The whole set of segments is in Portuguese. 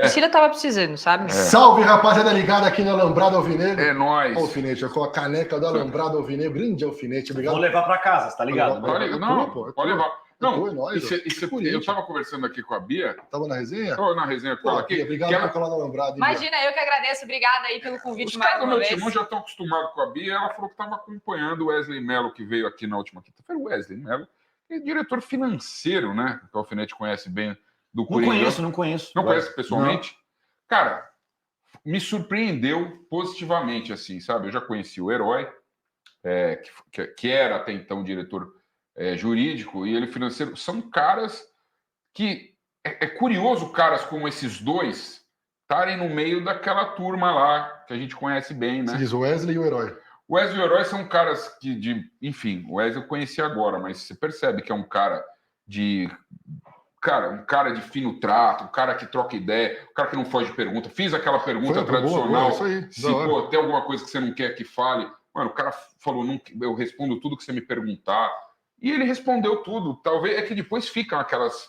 torcida tava precisando, sabe? Salve, rapaziada ligada aqui no Alambrado Alvinegro. É nóis. Alfinete, com a caneca do Alambrado Alvinegro. Brinde, Alfinete. Obrigado. Vou levar pra casa, tá ligado? Pode levar. Não, eu tava conversando aqui com a Bia. Tava na resenha? Tô na resenha com ela aqui. Bia, obrigado por colar no Alambrado. Imagina, eu que agradeço. Obrigada aí pelo convite Os mais caras do uma meu vez. timão já estão acostumados com a Bia. Ela falou que estava acompanhando o Wesley Mello, que veio aqui na última quinta-feira. O Wesley Mello é diretor financeiro, né? Que o Alfinete conhece bem do Coringão. Não conheço. Não conhece pessoalmente? Não. Cara, me surpreendeu positivamente, assim, sabe? Eu já conheci o Herói, que era até então diretor jurídico, e ele financeiro. São caras que... É curioso caras como esses dois estarem no meio daquela turma lá, que a gente conhece bem, né? Você diz o Wesley e o Herói. O Wesley e o Herói são caras que, enfim, o Wesley eu conheci agora, mas você percebe que é um cara de fino trato, um cara que troca ideia, um cara que não foge de pergunta. Fiz aquela pergunta tradicional. Isso aí, se tem alguma coisa que você não quer que fale, mano, o cara falou, não, eu respondo tudo que você me perguntar. E ele respondeu tudo. Talvez é que depois ficam aquelas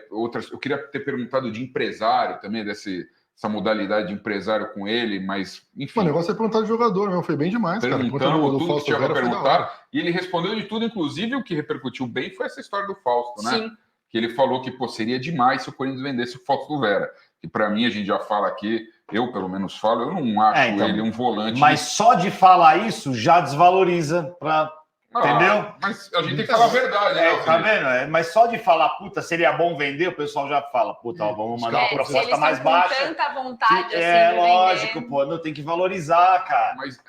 outras. Eu queria ter perguntado de empresário também, essa modalidade de empresário com ele, mas enfim. O negócio é perguntar de jogador, meu. Foi bem demais, perguntando cara. Tudo que tinha para perguntar. E ele respondeu de tudo, inclusive o que repercutiu bem foi essa história do Fausto, né? Sim. Que ele falou que seria demais se o Corinthians vendesse o Fausto Vera. E para mim, a gente já fala aqui, eu pelo menos falo, eu não acho ele um volante. Mas só de falar isso já desvaloriza para. Entendeu? Mas a gente tem que falar a verdade, né? Tá vendo? Mas só de falar, puta, seria bom vender, o pessoal já fala, puta, vamos mandar uma proposta mais baixa. Com tanta vontade assim, lógico, vender. Pô, não tem que valorizar, cara. Mas,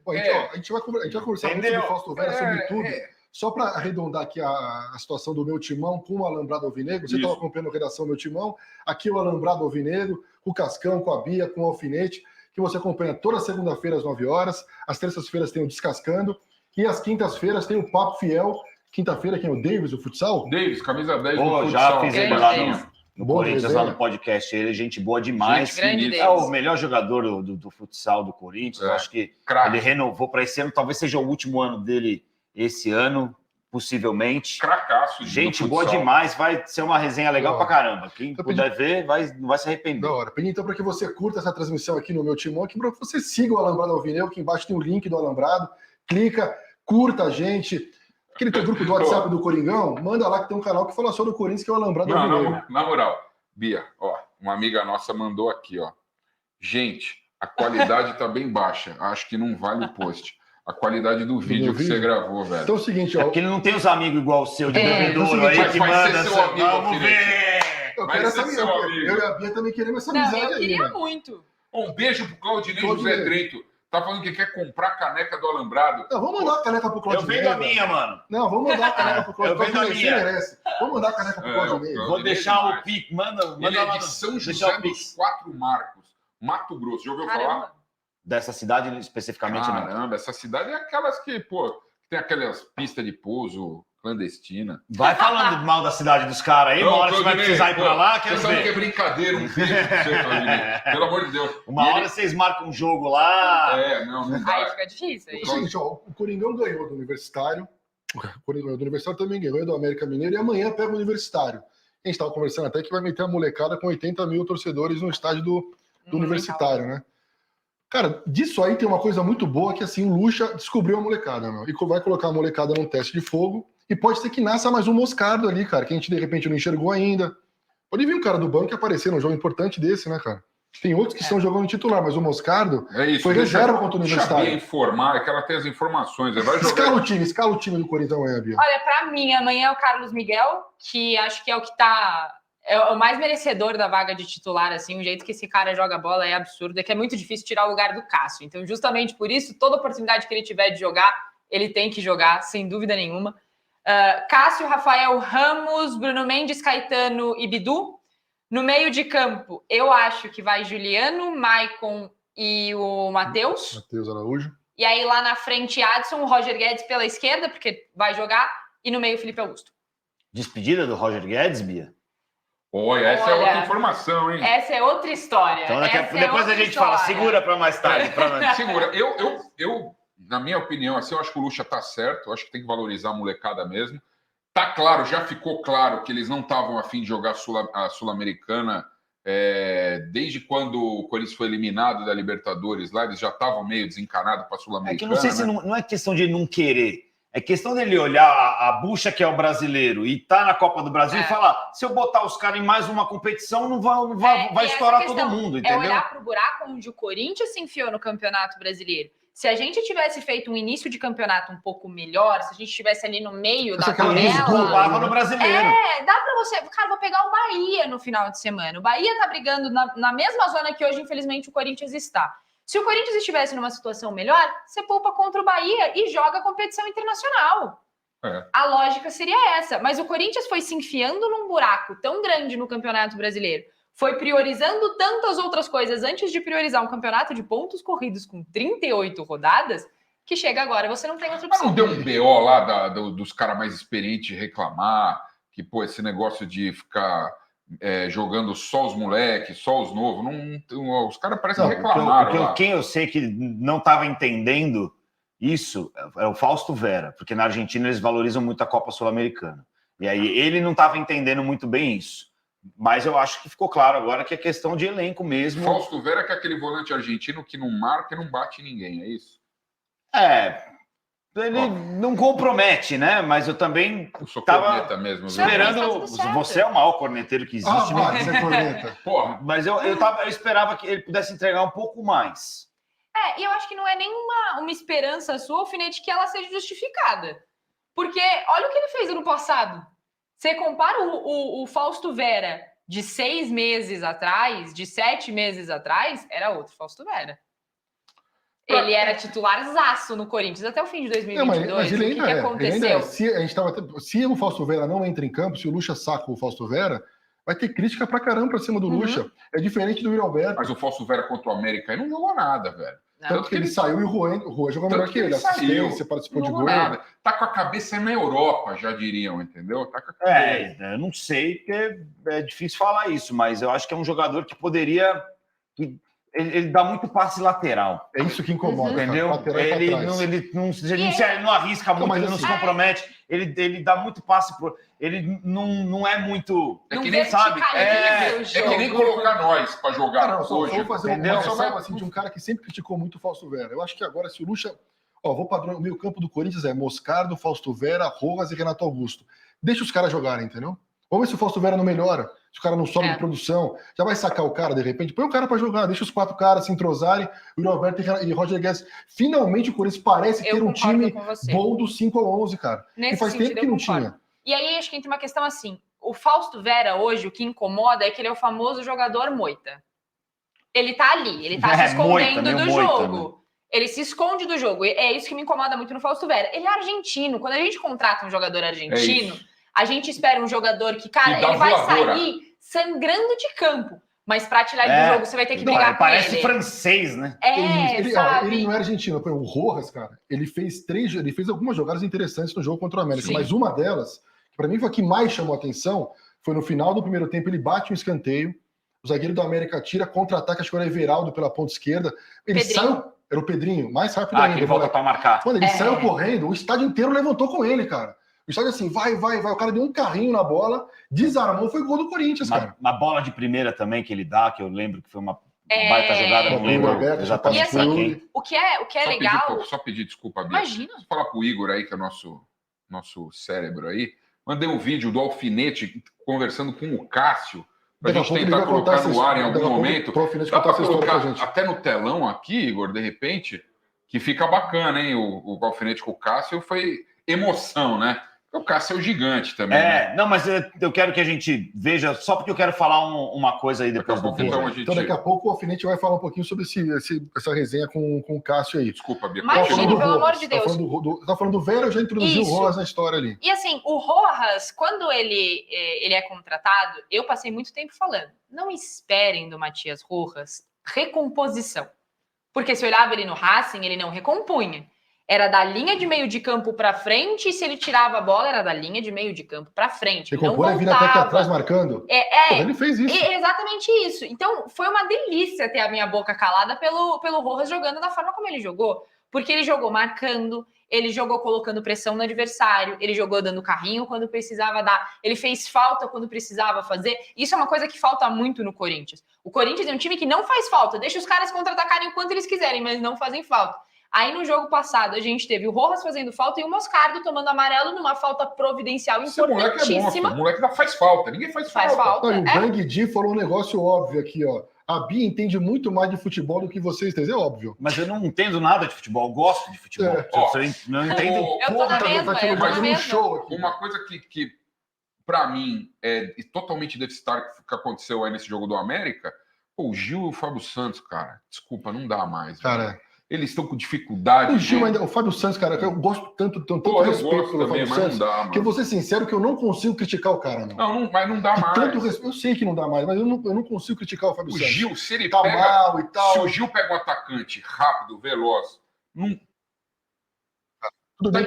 a gente vai conversar muito sobre o Fausto Vera, sobre tudo. Só para arredondar aqui a situação do meu timão com o Alambrado Alvinegro, você estava acompanhando a redação do meu timão, aqui o Alambrado Alvinegro, com o Cascão, com a Bia, com o Alfinete, que você acompanha toda segunda-feira às 9 horas, às terças-feiras tem o Descascando, e às quintas-feiras tem o Papo Fiel. Quinta-feira, quem é o Davis, o futsal? Davis, camisa 10 do futsal. Já fiz ele lá no Corinthians, lá no podcast. Ele é gente boa demais. É o melhor jogador do futsal do Corinthians. Eu acho que ele renovou para esse ano. Talvez seja o último ano dele esse ano, possivelmente. Cracaço. Gente boa demais. Vai ser uma resenha legal pra caramba. Quem puder ver, não vai se arrepender. Da hora. Pedi então para que você curta essa transmissão aqui no meu timão, aqui para que você siga o Alambrado Alvinegro. Aqui embaixo tem o link do Alambrado. Clica, curta a gente. Aquele teu grupo do WhatsApp do Coringão, manda lá que tem um canal que fala só do Corinthians, que é o Alambrado Alvinegro. Na moral, Bia, uma amiga nossa mandou aqui, gente, a qualidade tá bem baixa. Acho que não vale o post. A qualidade do vídeo que você gravou, velho. Então é o seguinte, porque ele não tem os amigos igual o seu de bebedouro aí que manda. Vamos ver! Eu e a Bia também queremos essa amizade aí. Eu queria muito. Um beijo pro Claudinei José Trento. Tá falando que quer comprar a caneca do Alambrado. Não, vamos mandar a caneca pro Claudinei. Eu vendo a minha, mano. Não, vamos mandar a caneca pro Claudinei. Eu vendo a minha. Merece. Vamos mandar a caneca pro Claudinei. Vou deixar o pique. Manda ele é de São José dos Quatro Marcos, Mato Grosso. Já ouviu falar? Dessa cidade especificamente, não. Caramba, essa cidade é aquelas que, tem aquelas pistas de pouso clandestina. Vai falando mal da cidade dos caras aí, uma hora você vai precisar ir pra lá, quero ver. Você sabe que é brincadeira, um vídeo pra você, Claudinei. Pelo amor de Deus. Uma hora vocês marcam um jogo lá. Não vai. Aí fica difícil. É o seguinte, o Coringão ganhou do Universitário, o Coringão do Universitário também ganhou do América Mineiro, e amanhã pega o Universitário. A gente estava conversando até que vai meter a molecada com 80 mil torcedores no estádio do Universitário, né? Cara, disso aí tem uma coisa muito boa que, assim, o Lucha descobriu a molecada, meu, e vai colocar a molecada num teste de fogo, e pode ser que nasça mais um Moscardo ali, cara, que a gente, de repente, não enxergou ainda. Pode vir um cara do banco aparecer num jogo importante desse, né, cara? Tem outros que estão jogando titular, mas o Moscardo foi reserva contra o Universitário. Deixa a Bia informar, é que ela tem as informações. Vai jogar... Escala o time do Corinthians amanhã, Bia. Olha, pra mim, amanhã é o Carlos Miguel, que acho que é o que tá... É o mais merecedor da vaga de titular, assim, o jeito que esse cara joga bola é absurdo, é que é muito difícil tirar o lugar do Cássio. Então, justamente por isso, toda oportunidade que ele tiver de jogar, ele tem que jogar, sem dúvida nenhuma. Cássio, Rafael Ramos, Bruno Mendes, Caetano e Bidu. No meio de campo, eu acho que vai Juliano, Maicon e o Matheus. Matheus Araújo. E aí, lá na frente, Adson, o Roger Guedes pela esquerda, porque vai jogar, e no meio, Felipe Augusto. Despedida do Roger Guedes, Bia? Olha, essa é outra informação, hein? Essa é outra história. Então, depois a gente fala, segura para mais tarde. Segura. Eu, na minha opinião, assim, eu acho que o Lucha tá certo, eu acho que tem que valorizar a molecada mesmo. Tá claro, já ficou claro que eles não estavam a fim de jogar a Sul-Americana desde quando o Corinthians foi eliminado da Libertadores, lá eles já estavam meio desencanados para a Sul-Americana. Que não sei se não é questão de não querer, é questão dele olhar a bucha que é o brasileiro e tá na Copa do Brasil e falar, se eu botar os caras em mais uma competição, não vai estourar todo mundo, entendeu? É olhar para o buraco onde o Corinthians se enfiou no Campeonato Brasileiro. Se a gente tivesse feito um início de campeonato um pouco melhor, se a gente estivesse ali no meio da tabela... no brasileiro. Dá para você... Cara, vou pegar o Bahia no final de semana. O Bahia tá brigando na mesma zona que hoje, infelizmente, o Corinthians está. Se o Corinthians estivesse numa situação melhor, você poupa contra o Bahia e joga a competição internacional. A lógica seria essa. Mas o Corinthians foi se enfiando num buraco tão grande no Campeonato Brasileiro, foi priorizando tantas outras coisas antes de priorizar um campeonato de pontos corridos com 38 rodadas, que chega agora você não tem outra opção. Mas não deu um BO lá dos caras mais experientes reclamar que, esse negócio de ficar... jogando só os moleques, só os novos. Os caras parecem que reclamaram. Quem eu sei que não estava entendendo isso é o Fausto Vera, porque na Argentina eles valorizam muito a Copa Sul-Americana. E aí ele não estava entendendo muito bem isso. Mas eu acho que ficou claro agora que é questão de elenco mesmo. Fausto Vera que é aquele volante argentino que não marca e não bate ninguém, é isso? Ele não compromete, né? Mas eu também estava mesmo, esperando. Você é o maior corneteiro que existe. Você é corneta. Mas eu esperava que ele pudesse entregar um pouco mais. E eu acho que não é nenhuma uma esperança sua, Alfinete, que ela seja justificada. Porque olha o que ele fez ano passado. Você compara o Fausto Vera de 6 meses atrás, de 7 meses atrás, era outro Fausto Vera. Ele era titularzaço no Corinthians até o fim de 2022. Mas ele ainda o que aconteceu? Se o Fausto Vera não entra em campo, se o Lucha saca o Fausto Vera, vai ter crítica pra caramba pra cima do Lucha. É diferente do Yuri Alberto. Mas o Fausto Vera contra o América aí não jogou nada, velho. Tanto que ele saiu e o Juan jogou melhor que ele. Assistência, participou de gol. Nada. Tá com a cabeça na Europa, já diriam, entendeu? Tá com eu não sei, porque é difícil falar isso, mas eu acho que é um jogador que poderia... Ele dá muito passe lateral. É isso que incomoda, entendeu? Ele não arrisca muito, ele não se compromete. Ele dá muito passe pro... Ele não é muito... É que nem sabe. É que nem colocar nós para jogar hoje. Vou fazer uma ressalva assim, de um cara que sempre criticou muito o Fausto Vera. Eu acho que agora, se o Lucha... vou padrão, o meio campo do Corinthians é Moscardo, Fausto Vera, Rojas e Renato Augusto. Deixa os caras jogarem, entendeu? Vamos ver se o Fausto Vera não melhora, se o cara não sobe de produção. Já vai sacar o cara, de repente. Põe o cara para jogar, deixa os 4 caras se entrosarem. O Roberto e Roger Guedes. Finalmente o Corinthians parece ter um time bom do 5 ao 11, cara. E faz tempo que não tinha. E aí acho que entra uma questão assim. O Fausto Vera hoje, o que incomoda é que ele é o famoso jogador moita. Ele tá ali, ele tá se escondendo do jogo. Ele se esconde do jogo. É isso que me incomoda muito no Fausto Vera. Ele é argentino. Quando a gente contrata um jogador argentino... A gente espera um jogador que, cara, ele vai sair sangrando de campo. Mas pra tirar ele do jogo, você vai ter que brigar com ele. Parece francês, né? Ele não é argentino. O Rojas, cara, ele fez algumas jogadas interessantes no jogo contra o América. Sim. Mas uma delas, que pra mim foi a que mais chamou a atenção, foi no final do primeiro tempo, ele bate um escanteio, o zagueiro do América tira, contra-ataque, acho que era o Everaldo pela ponta esquerda. Ele saiu... Era o Pedrinho, mais rápido ainda. Que ele volta pra marcar. Quando ele saiu correndo, o estádio inteiro levantou com ele, cara. O estádio assim, vai. O cara deu um carrinho na bola, desarmou, foi gol do Corinthians, cara. Uma bola de primeira também que ele dá, que eu lembro que foi uma baita jogada, não lembro exatamente. E assim, o que é legal... Só pedir desculpa, Bia. Imagina. Vou falar pro Igor aí, que é o nosso cérebro aí. Mandei um vídeo do Alfinete conversando com o Cássio, pra gente tentar colocar no ar em algum momento. Dá pra colocar até no telão aqui, Igor, de repente, que fica bacana, hein? O Alfinete com o Cássio foi emoção, né? O Cássio é o gigante também. Né? Não, mas eu quero que a gente veja, só porque eu quero falar uma coisa aí depois do vídeo. Então, daqui a pouco o Alfinete vai falar um pouquinho sobre essa resenha com o Cássio aí. Desculpa, Bia. Imagina, pelo amor de Deus. Tá falando do Vera, eu já introduzi o Rojas na história ali. E assim, o Rojas, quando ele é contratado, eu passei muito tempo falando, não esperem do Matias Rojas recomposição. Porque se eu olhava ele no Racing, ele não recompunha. Era da linha de meio de campo para frente, e se ele tirava a bola, era da linha de meio de campo para frente. Ele compõe a vida até aqui atrás marcando. Ele fez isso. Exatamente isso. Então, foi uma delícia ter a minha boca calada pelo Rojas jogando da forma como ele jogou. Porque ele jogou marcando, ele jogou colocando pressão no adversário, ele jogou dando carrinho quando precisava dar, ele fez falta quando precisava fazer. Isso é uma coisa que falta muito no Corinthians. O Corinthians é um time que não faz falta, deixa os caras contra-atacarem o quanto eles quiserem, mas não fazem falta. Aí no jogo passado a gente teve o Rojas fazendo falta e o Moscardo tomando amarelo numa falta providencial importantíssima. Esse moleque é monstro, o moleque não faz falta, ninguém faz falta. Não, o Bang Di falou um negócio óbvio aqui, ó. A Bia entende muito mais de futebol do que vocês, é óbvio. Mas eu não entendo nada de futebol, eu gosto de futebol. Não entendo. Eu tô na mesma, show aqui. Uma coisa que para mim, é totalmente deficitário que aconteceu aí nesse jogo do América, o Gil e o Fábio Santos, cara, desculpa, não dá mais. Cara, eles estão com dificuldade. O Fábio Santos, cara, eu gosto tanto respeito pelo Fábio Santos, que eu vou ser sincero que eu não consigo criticar o cara, não. Mas não dá mais. Eu sei que não dá mais, mas eu não consigo criticar o Fábio Santos. O Gil, se ele tá mal e tal. Se o Gil pega um atacante rápido, veloz, não... Tudo bem.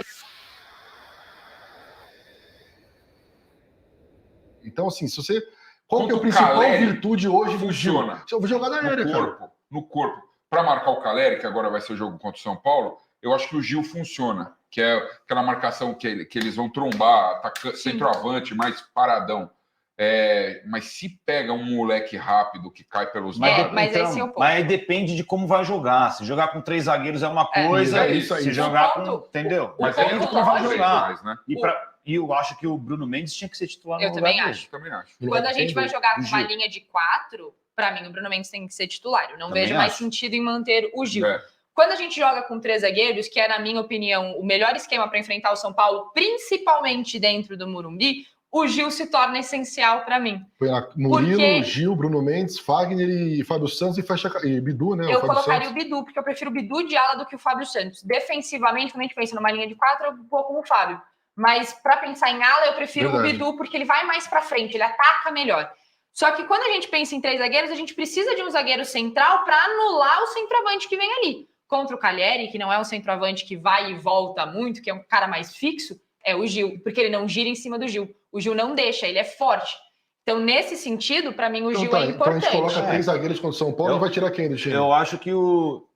Então, assim, se você... Qual que é a principal virtude hoje do Gil? Eu vou jogar na aérea, cara. No corpo. Para marcar o Caleri, que agora vai ser o jogo contra o São Paulo, eu acho que o Gil funciona, que é aquela marcação que eles vão trombar, centroavante, mais paradão. Mas se pega um moleque rápido que cai pelos lados... Mas esse é o ponto. Mas aí depende de como vai jogar. Se jogar com 3 zagueiros é uma coisa, isso aí. se jogar com... Entendeu? Mas aí de como vai jogar. Né? E eu acho que o Bruno Mendes tinha que ser titular no lugar dele. Eu também acho. Quando a gente vai jogar com uma linha de 4... Para mim, o Bruno Mendes tem que ser titular. Eu não vejo mais sentido em manter o Gil. Quando a gente joga com 3 zagueiros, que é, na minha opinião, o melhor esquema para enfrentar o São Paulo, principalmente dentro do Morumbi, o Gil se torna essencial para mim. Foi Murilo, Gil, Bruno Mendes, Fagner e Fábio Santos e Bidu, né? Eu colocaria o Bidu, porque eu prefiro o Bidu de ala do que o Fábio Santos. Defensivamente, quando a gente pensa numa linha de 4, eu vou com o Fábio. Mas para pensar em ala, eu prefiro o Bidu, porque ele vai mais para frente, ele ataca melhor. Só que quando a gente pensa em 3 zagueiros, a gente precisa de um zagueiro central para anular o centroavante que vem ali. Contra o Caleri, que não é um centroavante que vai e volta muito, que é um cara mais fixo, é o Gil, porque ele não gira em cima do Gil. O Gil não deixa, ele é forte. Então, nesse sentido, para mim, o Gil é importante. Então a gente coloca 3 zagueiros contra o São Paulo e vai tirar quem do time? Eu acho que o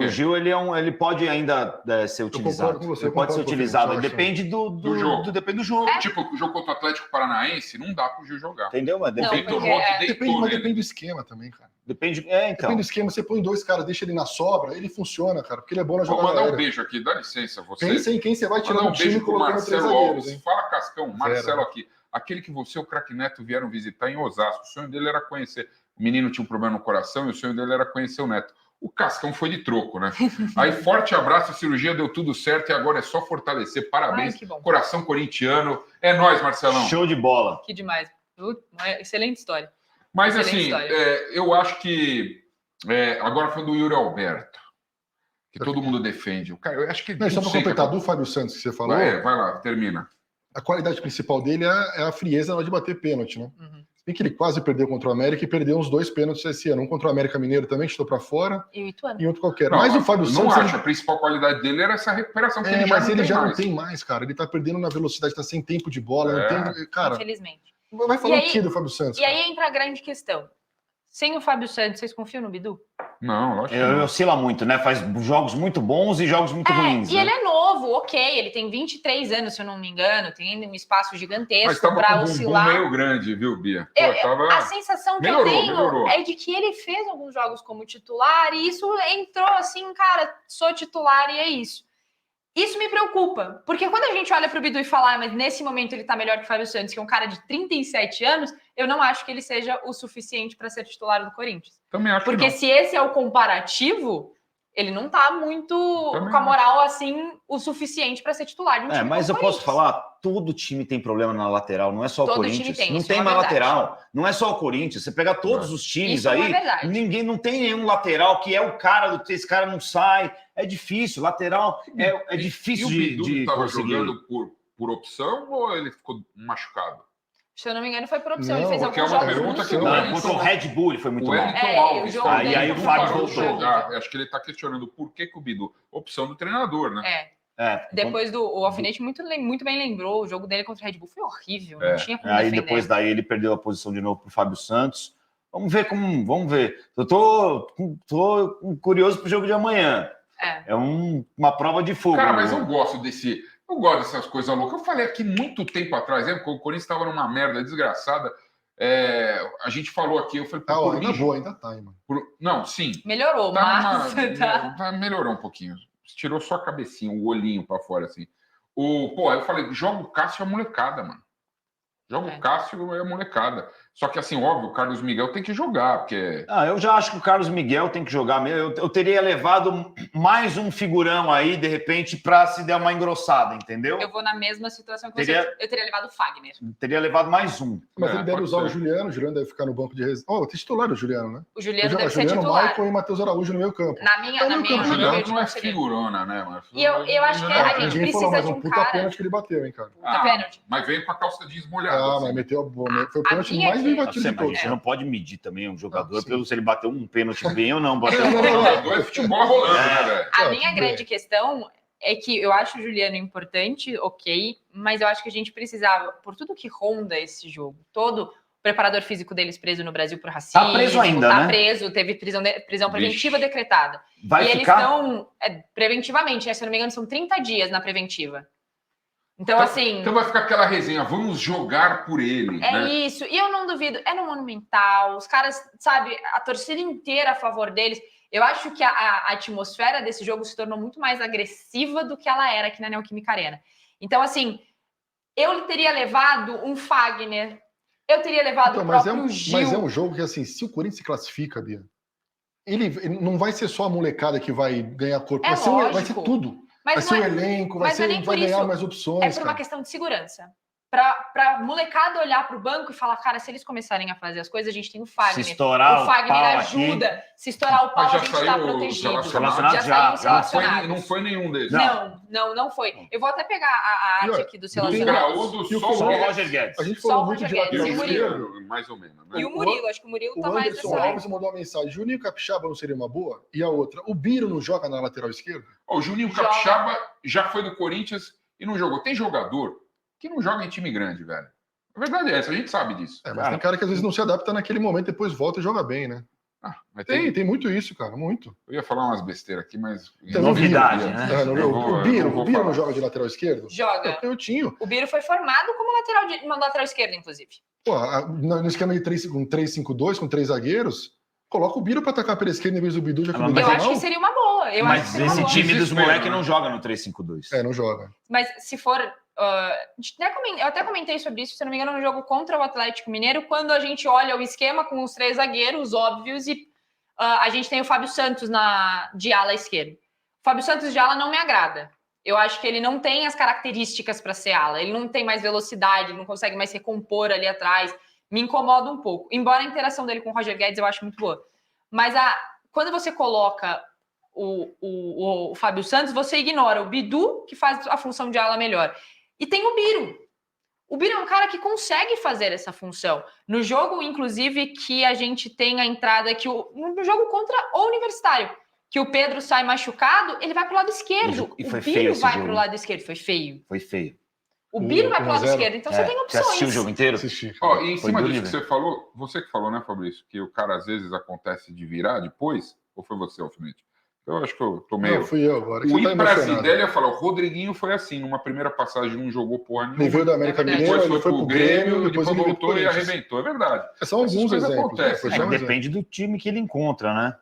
Gil ele pode ainda ser utilizado. Ele pode ser utilizado. Depende do jogo. Depende do jogo. Tipo, o jogo contra o Atlético Paranaense, não dá pro Gil jogar. Entendeu? Mas depende do esquema também, cara. Depende do esquema. Você põe 2 caras, deixa ele na sobra, ele funciona, cara, porque ele é bom na jogada. Vou mandar um beijo aqui, dá licença. Pensa em quem você vai tirar no time colocando 3 zagueiros, hein? Fala, Cascão, Marcelo aqui. Aquele que você e o craque Neto vieram visitar em Osasco. O sonho dele era conhecer. O menino tinha um problema no coração e o sonho dele era conhecer o Neto. O Cascão foi de troco, né? Aí, forte abraço, a cirurgia deu tudo certo e agora é só fortalecer. Parabéns, coração corintiano. É nóis, Marcelão. Show de bola. Que demais. Excelente história. Mas, excelente história. Eu acho que... agora foi do Yuri Alberto, que todo mundo defende. Cara, eu acho que... Não, só para completar, do Fábio Santos que você falou... Vai lá, termina. A qualidade principal dele é a frieza na hora de bater pênalti, né? Bem que ele quase perdeu contra o América e perdeu uns 2 pênaltis esse ano. Um contra o América Mineiro também, que estou para fora. E outro qualquer. Mas o Fábio Santos... Não acho. A principal qualidade dele era essa recuperação que ele já não tem mais, cara. Ele tá perdendo na velocidade, tá sem tempo de bola. Não tem, cara, infelizmente. Vai falar o que do Fábio Santos? E aí entra a grande questão. Sem o Fábio Santos, vocês confiam no Bidu? Não, lógico. Ele oscila muito, né? Faz jogos muito bons e jogos muito ruins. E né? ele é novo, ok. Ele tem 23 anos, se eu não me engano. Tem ainda um espaço gigantesco para oscilar. Mas meio grande, viu, Bia? A sensação que eu tenho é de que ele fez alguns jogos como titular e isso entrou assim, cara, sou titular e é isso. Isso me preocupa, porque quando a gente olha para o Bidu e fala, mas nesse momento ele tá melhor que o Fábio Santos, que é um cara de 37 anos, eu não acho que ele seja o suficiente para ser titular do Corinthians. Também acho porque se esse é o comparativo, ele não tá muito com a moral assim o suficiente para ser titular de um time. Mas eu posso falar, todo time tem problema na lateral, não é só o Corinthians. Não tem mais lateral, não é só o Corinthians. Você pega todos os times isso aí, ninguém não tem nenhum lateral que é o cara, esse cara não sai. É difícil, lateral é difícil de conseguir. Jogando por opção ou ele ficou machucado? Se eu não me engano, foi por opção. Não, ele fez alguns jogos contra o Red Bull ele foi muito mal. E aí o Fábio voltou. Acho que ele está questionando por que o Bidu... Opção do treinador, né? Depois o Alfinete muito bem lembrou, o jogo dele contra o Red Bull foi horrível. Não tinha como defender. Aí depois daí ele perdeu a posição de novo para o Fábio Santos. Vamos ver. Eu tô curioso pro jogo de amanhã. É uma prova de fogo. Cara, mas eu gosto dessas coisas loucas. Eu falei aqui muito tempo atrás, quando o Corinthians estava numa merda desgraçada. A gente falou aqui, eu falei, ainda boa, ainda tá, mano. Não, sim. Melhorou, mas melhorou um pouquinho. Tirou só a cabecinha, o olhinho pra fora, assim. Eu falei, joga o Cássio é a molecada, mano. Joga o Cássio é a molecada. Só que, assim, óbvio, o Carlos Miguel tem que jogar, porque... eu já acho que o Carlos Miguel tem que jogar mesmo. Eu teria levado mais um figurão aí, de repente, para se der uma engrossada, entendeu? Eu vou na mesma situação que você. Eu teria levado o Fagner. Teria levado mais um. Mas ele deve usar o Juliano deve ficar no banco de reserva. Tem titular o Juliano, né? O Juliano deve ser titular. Maicon e Matheus Araújo no meio campo. Na minha o Juliano não é figurona, né? Mas... E eu acho que a gente precisa de um puta pênalti que ele bateu, hein, cara? Puta pênalti. Mas veio com a calça jeans molhada. Mas meteu a bola. Foi o pênalti mais bem batido de todos. Você não pode medir também um jogador pelo se ele bateu um pênalti bem ou não. Bateu é futebol rolando, né, velho? A minha grande questão é que eu acho o Juliano importante, ok, mas eu acho que a gente precisava, por tudo que ronda esse jogo, todo o preparador físico deles preso no Brasil por racismo. Tá preso ainda, né? Tá preso, teve prisão preventiva decretada. Vai e ficar? Eles estão, preventivamente, se eu não me engano, são 30 dias na preventiva. Então, assim... Então vai ficar aquela resenha, vamos jogar por ele. É isso, e eu não duvido, é no Monumental, os caras, sabe, a torcida inteira a favor deles. Eu acho que a atmosfera desse jogo se tornou muito mais agressiva do que ela era aqui na Neoquímica Arena. Então, assim, eu teria levado um Fagner, eu teria levado o próprio Gil. Mas é um jogo que, assim, se o Corinthians se classifica, Bia, ele não vai ser só a molecada que vai ganhar corpo, vai ser tudo. Vai ser o elenco, vai ganhar mais opções. É por uma questão de segurança. Pra molecada olhar pro banco e falar, cara, se eles começarem a fazer as coisas, a gente tem o Fagner. Se estourar o Fagner ajuda. Aqui. Se estourar o pau, a gente tá protegido. Não foi nenhum deles. Não foi. Eu vou até pegar a arte aqui do relacionamento. Só o Roger Guedes. A gente falou muito de lateral esquerdo. Mais ou menos. E o Murilo, acho que o Murilo tá mais nessa. O Anderson Alves mandou uma mensagem. Juninho Capixaba não seria uma boa? E a outra, o Biro não joga na lateral esquerda? O Juninho Capixaba já foi do Corinthians e não jogou. Tem jogador que não joga em time grande, velho. A verdade é essa, a gente sabe disso. Mas tem cara que às vezes não se adapta naquele momento, depois volta e joga bem, né? Mas tem muito isso, cara, muito. Eu ia falar umas besteiras aqui, mas... Novidade, né? O Biro não joga de lateral esquerdo? Joga. O Biro foi formado como lateral esquerdo, inclusive. No esquema de 3-5-2, com 3 zagueiros, coloca o Biro pra atacar pela esquerda em vez do Bidu, já que o Bidu Eu acho que seria uma boa. Mas esse time dos moleques não joga no 3-5-2. Não joga. Mas se for... eu até comentei sobre isso, se não me engano, no jogo contra o Atlético Mineiro, quando a gente olha o esquema com os 3 zagueiros óbvios e a gente tem o Fábio Santos de ala esquerda. O Fábio Santos de ala não me agrada. Eu acho que ele não tem as características para ser ala. Ele não tem mais velocidade, ele não consegue mais se recompor ali atrás. Me incomoda um pouco. Embora a interação dele com o Roger Guedes eu acho muito boa. Mas quando você coloca o Fábio Santos, você ignora o Bidu, que faz a função de ala melhor. E tem o Biro. O Biro é um cara que consegue fazer essa função. No jogo, inclusive, que a gente tem a entrada no jogo contra o Universitário, que o Pedro sai machucado, ele vai pro lado esquerdo. E foi o Biro feio vai pro lado esquerdo. Foi feio. Foi feio. O Biro vai pro lado esquerdo, então você tem opções. Você assistiu o jogo inteiro? Assisti. E em cima disso que você falou, você que falou, né, Fabrício, que o cara às vezes acontece de virar depois, ou foi você, Alfinete? Eu acho que eu tô meio... Não, fui eu agora. O Ibrazidelli falou, o Rodriguinho foi assim, numa primeira passagem não jogou porra nenhuma. Ele veio da América Mineiro, ele foi pro Grêmio, depois voltou e arrebentou. É verdade. São alguns exemplos. Depende do time que ele encontra, né?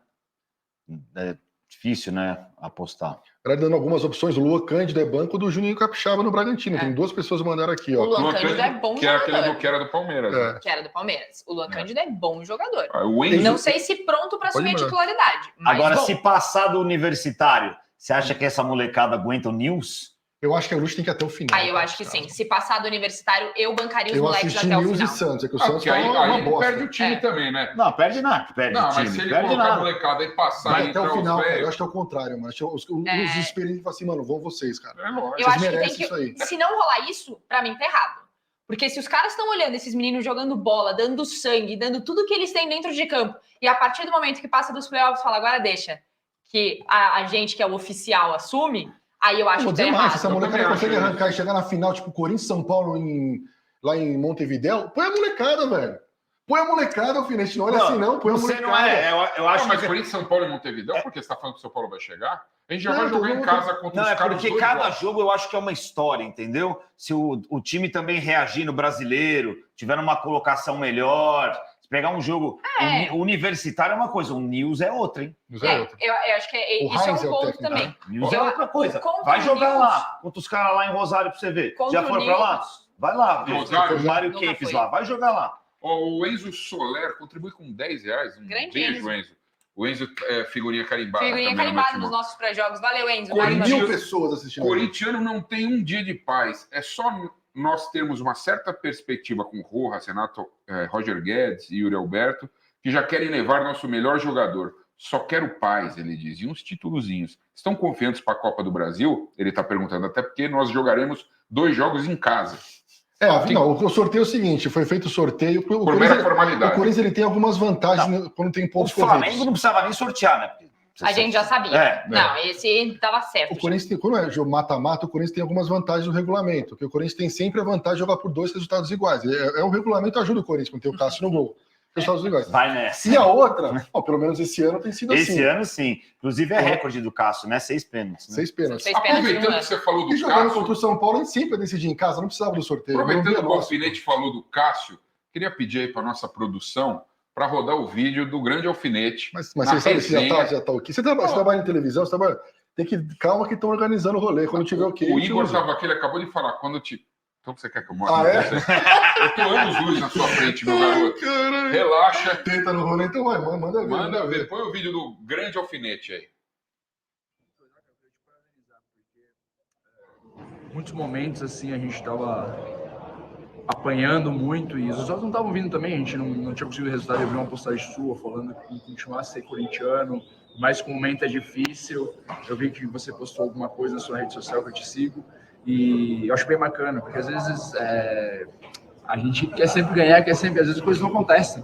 É difícil, né, apostar. Era dando algumas opções, o Luan Cândido é banco do Juninho Capixaba no Bragantino. Tem 2 pessoas mandaram aqui, ó. O Luan Cândido é bom jogador. Que era do Palmeiras. Né? Que era do Palmeiras. O Luan Cândido é bom jogador. Enzo... Não sei se pronto para assumir a titularidade. Mas agora, se passar do Universitário, você acha que essa molecada aguenta o Nils? Eu acho que a Luz tem que ir até o final. Eu acho que sim. Se passar do Universitário, eu bancaria os moleques até o final. E Santos, é que o Santos tá uma bosta. Perde o time também, né? Não, perde nada. Mas se ele colocar a molecada e passar vai até o final, cara, eu acho que é o contrário, mano. Os experientes falam assim, mano, vão vocês, cara. Eu acho que tem que... Isso aí. Se não rolar isso, pra mim tá errado. Porque se os caras estão olhando esses meninos jogando bola, dando sangue, dando tudo que eles têm dentro de campo, e a partir do momento que passa dos playoffs, fala, agora deixa que a gente que é o oficial assume... Aí eu acho que é errado. Se essa molecada consegue arrancar e chegar na final, tipo Corinthians São Paulo lá em Montevidéu, põe a molecada, velho. Põe a molecada, Alfinete. Não olha assim, não. Põe a molecada. Não é. Eu acho mas Corinthians, São Paulo e Montevidéu, porque você está falando que o São Paulo vai chegar? A gente já vai jogar em casa contra os caras. Porque cada jogo eu acho que é uma história, entendeu? Se o time também reagir no brasileiro, tiver uma colocação melhor, se pegar um jogo universitário é uma coisa, o News é outra, hein? Eu acho que isso é um ponto também. News é outra coisa. Vai jogar lá, contra os caras lá em Rosário pra você ver. Já foram pra lá? Vai lá. Rosário, o Mário Kempis lá. Vai jogar lá. O Enzo Soler contribui com R$10. Beijo, Enzo. O Enzo é figurinha carimbada. Figurinha carimbada nos nossos pré-jogos. Valeu, Enzo. 1.000 pessoas assistindo. Corintiano não tem um dia de paz. É só nós termos uma certa perspectiva com Rojas, Renato, Roger Guedes e Yuri Alberto, que já querem levar nosso melhor jogador. Só quero paz, ele diz, e uns títulozinhos. Estão confiantes para a Copa do Brasil? Ele está perguntando, até porque nós jogaremos 2 jogos em casa. O sorteio é o seguinte, foi feito o sorteio... Por mera formalidade. O Corinthians ele tem algumas vantagens quando tem pontos corridos. O Flamengo não precisava nem sortear, né? A gente já sabia. Não, esse estava certo. O Corinthians tem, quando é jogo mata-mata, o Corinthians tem algumas vantagens no regulamento, porque o Corinthians tem sempre a vantagem de jogar por 2 resultados iguais. O regulamento ajuda o Corinthians quando tem o Cássio no gol. Resultados iguais. Vai nessa. E a outra, pelo menos esse ano tem sido assim. Esse ano, sim. Inclusive é recorde do Cássio, né? 6 pênaltis. Né? 6 pênaltis. Aproveitando que você falou do Cássio... E jogando contra o São Paulo, a gente sempre decidir em casa, não precisava do sorteio. Aproveitando que o Alfinete falou do Cássio, queria pedir aí para nossa produção para rodar o vídeo do grande Alfinete. Mas você sabe se já tá aqui. Você trabalha em televisão, você trabalha... Calma que estão organizando o rolê. Quando tiver o quê? O Igor estava aqui, ele acabou de falar. Então você quer que eu mostre? Eu tô anos-luz na sua frente, meu garoto. Caramba. Relaxa. Tenta no rolê, então vai, manda ver. Manda ver. Põe o vídeo do grande Alfinete aí. Muitos momentos, assim, a gente estava apanhando muito e os resultados não estavam vindo também. A gente não tinha conseguido o resultado. Eu vi uma postagem sua falando que continuar a ser corintiano, mas que o momento é difícil. Eu vi que você postou alguma coisa na sua rede social que eu te sigo. E eu acho bem bacana, porque às vezes a gente quer sempre ganhar, às vezes as coisas não acontecem.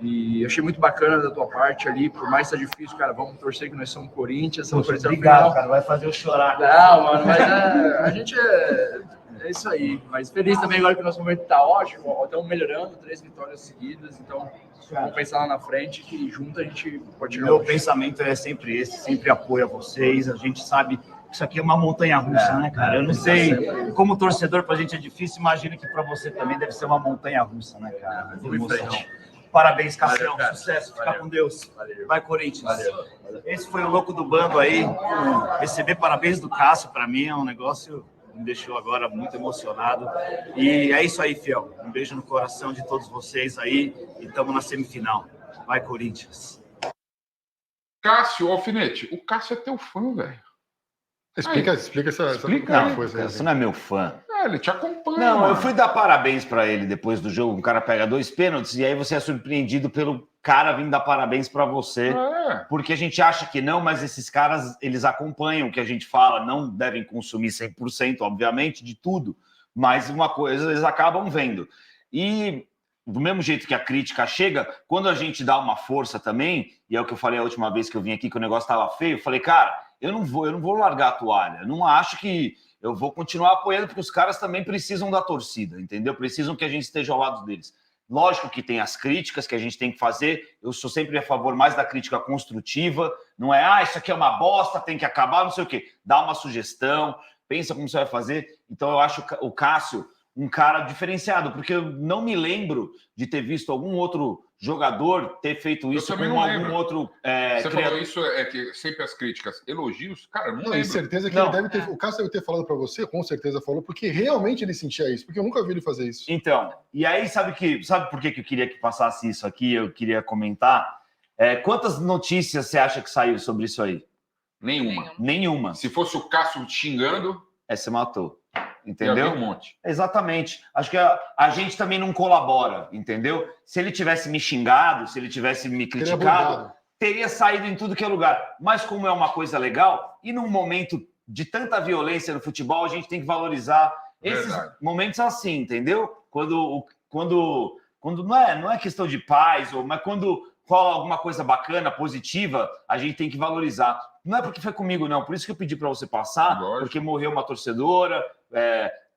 E eu achei muito bacana da tua parte ali, por mais que seja difícil, cara, vamos torcer que nós somos Corinthians. Obrigado, cara, vai fazer eu chorar. Não, mano, mas a gente é isso aí. Mas feliz também agora que o nosso momento tá ótimo, estamos melhorando, 3 vitórias seguidas, então vamos pensar lá na frente que junto a gente pode chegar. Meu pensamento é sempre esse, sempre apoio a vocês, a gente sabe... Isso aqui é uma montanha-russa, né, cara? Eu não sei, como torcedor pra gente é difícil, imagino que pra você também deve ser uma montanha-russa, né, cara? Parabéns, Cassião, sucesso, fica com Deus. Valeu. Vai, Corinthians. Valeu. Esse foi o louco do bando aí. Receber parabéns do Cássio pra mim é um negócio que me deixou agora muito emocionado. E é isso aí, fiel. Um beijo no coração de todos vocês aí e estamos na semifinal. Vai, Corinthians. Cássio, Alfinete, o Cássio é teu fã, velho. Explica essa coisa. Você não é meu fã. Ele te acompanha. Não, mano. eu fui dar parabéns pra ele depois do jogo. Um cara pega 2 pênaltis e aí você é surpreendido pelo cara vindo dar parabéns pra você. Porque a gente acha que não, mas esses caras, eles acompanham o que a gente fala. Não devem consumir 100%, obviamente, de tudo. Mas uma coisa eles acabam vendo. E do mesmo jeito que a crítica chega, quando a gente dá uma força também, e é o que eu falei a última vez que eu vim aqui, que o negócio estava feio, eu falei, cara, eu não vou largar a toalha, eu não acho que eu vou continuar apoiando, porque os caras também precisam da torcida, entendeu? Precisam que a gente esteja ao lado deles. Lógico que tem as críticas que a gente tem que fazer, eu sou sempre a favor mais da crítica construtiva, não é, isso aqui é uma bosta, tem que acabar, não sei o quê. Dá uma sugestão, pensa como você vai fazer. Então eu acho o Cássio um cara diferenciado, porque eu não me lembro de ter visto algum outro jogador ter feito isso com algum outro... Você falou isso, que sempre as críticas, elogios, cara, não lembro. Tenho certeza que ele deve ter... O Cássio deve ter falado para você, com certeza falou, porque realmente ele sentia isso, porque eu nunca vi ele fazer isso. Então, e aí sabe por que eu queria que passasse isso aqui, eu queria comentar? Quantas notícias você acha que saiu sobre isso aí? Nenhuma. Se fosse o Cássio xingando... Você matou. Entendeu? Um monte. Exatamente. Acho que a gente também não colabora, entendeu? Se ele tivesse me xingado, se ele tivesse me criticado, teria saído em tudo que é lugar. Mas como é uma coisa legal, e num momento de tanta violência no futebol, a gente tem que valorizar esses momentos assim, entendeu? Quando não é questão de paz, mas quando rola alguma coisa bacana, positiva, a gente tem que valorizar. Não é porque foi comigo, não. Por isso que eu pedi para você passar, porque morreu uma torcedora,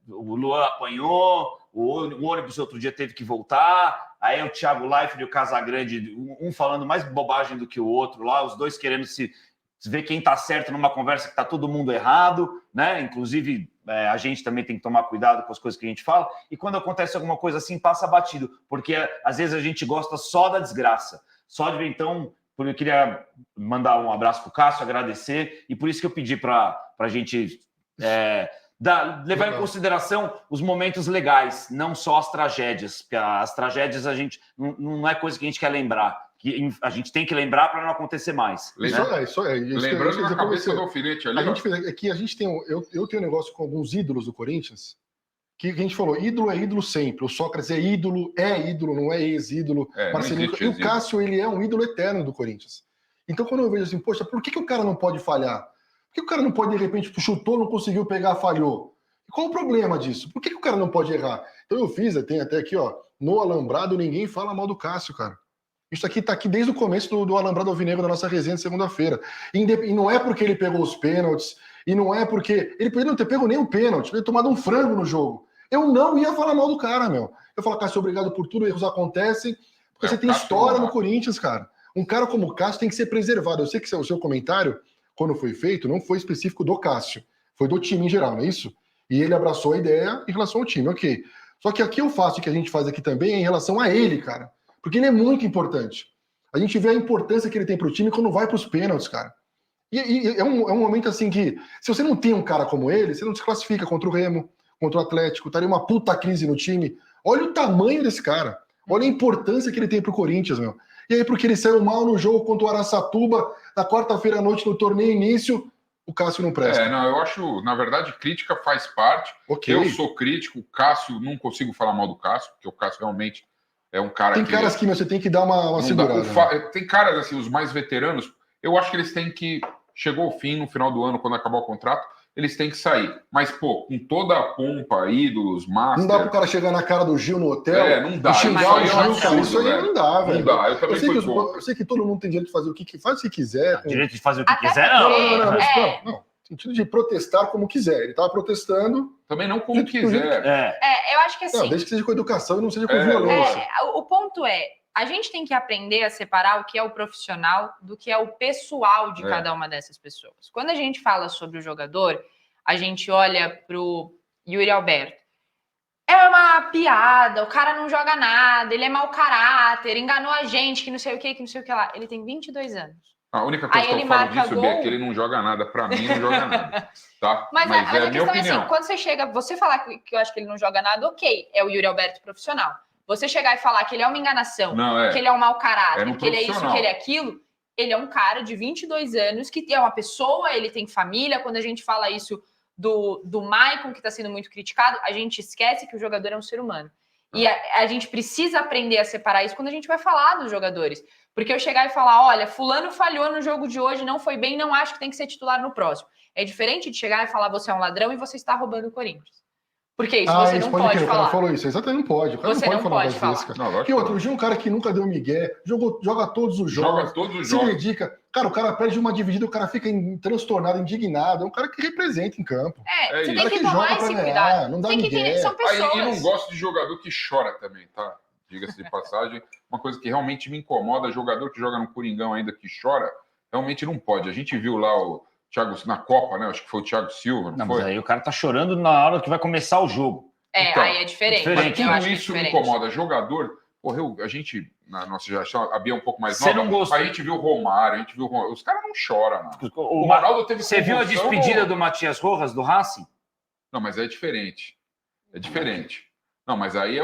o Luan apanhou, o ônibus outro dia teve que voltar, aí o Thiago Leifert e o Casagrande, um falando mais bobagem do que o outro lá, os dois querendo se ver quem está certo numa conversa que está todo mundo errado, né? Inclusive, a gente também tem que tomar cuidado com as coisas que a gente fala, e quando acontece alguma coisa assim, passa batido, porque às vezes a gente gosta só da desgraça, só de ver. Então, eu queria mandar um abraço para o Cássio, agradecer, e por isso que eu pedi para a gente levar em consideração os momentos legais, não só as tragédias, porque as tragédias a gente não é coisa que a gente quer lembrar, que a gente tem que lembrar para não acontecer mais. Isso é. Lembrando na cabeça do alfinete ali. Aqui a gente tem. Eu tenho um negócio com alguns ídolos do Corinthians, que a gente falou, ídolo é ídolo sempre. O Sócrates é ídolo, não é ex-ídolo. Marcelinho. E o Cássio, ele é um ídolo eterno do Corinthians. Então, quando eu vejo assim, poxa, por que o cara não pode falhar? Por que o cara não pode, de repente, chutou, não conseguiu pegar, falhou? Qual o problema disso? Por que o cara não pode errar? Então eu tem até aqui, ó, no Alambrado ninguém fala mal do Cássio, cara. Isso aqui tá aqui desde o começo do Alambrado Alvinegro, da nossa resenha de segunda-feira. E não é porque ele pegou os pênaltis, e não é porque... Ele poderia não ter pego nem um pênalti, ele ter tomado um frango no jogo. Eu não ia falar mal do cara, meu. Eu falo, Cássio, obrigado por tudo, erros acontecem, porque você tem história no Corinthians, cara. Um cara como o Cássio tem que ser preservado. Eu sei que o seu comentário, quando foi feito, não foi específico do Cássio, foi do time em geral, não é isso? E ele abraçou a ideia em relação ao time, ok. Só que aqui eu faço o que a gente faz aqui também é em relação a ele, cara. Porque ele é muito importante. A gente vê a importância que ele tem pro time quando vai pros pênaltis, cara. E é um momento assim que, se você não tem um cara como ele, você não se classifica contra o Remo, contra o Atlético, estaria uma puta crise no time. Olha o tamanho desse cara. Olha a importância que ele tem pro Corinthians, meu. E aí, porque ele saiu mal no jogo contra o Araçatuba, na quarta-feira à noite, no torneio início, o Cássio não presta. Eu acho, na verdade, crítica faz parte. Okay. Eu sou crítico, o Cássio, não consigo falar mal do Cássio, porque o Cássio realmente é um cara tem caras que você tem que dar uma segurada. Tem caras, assim, os mais veteranos, eu acho que eles têm que... Chegou o fim, no final do ano, quando acabar o contrato, eles têm que sair. Mas, pô, com toda a pompa, ídolos, master... Não dá pro cara chegar na cara do Gil no hotel não dá. E xingar o Gil, cara. Isso aí não dá, velho. Não dá, eu também eu sei que todo mundo tem direito de fazer o que faz, se quiser. Direito de fazer o que quiser, não. Não. No sentido de protestar como quiser. Ele tava protestando... Também não como quiser. Eu acho que assim... Não, desde que seja com educação e não seja com violência. O ponto a gente tem que aprender a separar o que é o profissional do que é o pessoal de cada uma dessas pessoas. Quando a gente fala sobre o jogador, a gente olha pro Yuri Alberto. É uma piada, o cara não joga nada, ele é mau caráter, enganou a gente, que não sei o que lá. Ele tem 22 anos. A única coisa que eu falo disso, Bia, é que ele não joga nada. Pra mim, não joga nada. Tá? Mas a minha opinião. Assim, quando você chega, você falar que eu acho que ele não joga nada, ok, é o Yuri Alberto profissional. Você chegar e falar que ele é uma enganação, que ele é um mau caráter, que ele é isso, que ele é aquilo, ele é um cara de 22 anos, que é uma pessoa, ele tem família. Quando a gente fala isso do Maicon, que está sendo muito criticado, a gente esquece que o jogador é um ser humano. E a gente precisa aprender a separar isso quando a gente vai falar dos jogadores. Porque eu chegar e falar, olha, fulano falhou no jogo de hoje, não foi bem, não acho que tem que ser titular no próximo. É diferente de chegar e falar, você é um ladrão e você está roubando o Corinthians. Porque isso você não pode falar. O cara falou isso, exatamente, não pode. O cara você não pode falar das vezes, cara. E outro, o Gil é um cara que nunca deu migué, joga todos os jogos. Se dedica. Cara, o cara perde uma dividida, o cara fica transtornado, indignado. É um cara que representa em campo. Você tem que tomar esse cuidado. Não dá migué. São pessoas. E não gosto de jogador que chora também, tá? Diga-se de passagem. Uma coisa que realmente me incomoda, jogador que joga no Coringão ainda que chora, realmente não pode. A gente viu lá o Thiago na Copa, né? Acho que foi o Thiago Silva, não foi? Mas aí o cara tá chorando na hora que vai começar o jogo. Então, aí é diferente. Mas tudo isso me incomoda. Jogador, porra, a gente, na nossa geração, a Bia é um pouco mais nova, a gente viu o Romário, os caras não choram, mano. O Ronaldo teve Você viu a despedida do Matias Rojas, do Racing? Não, mas é diferente. É diferente. Não, mas aí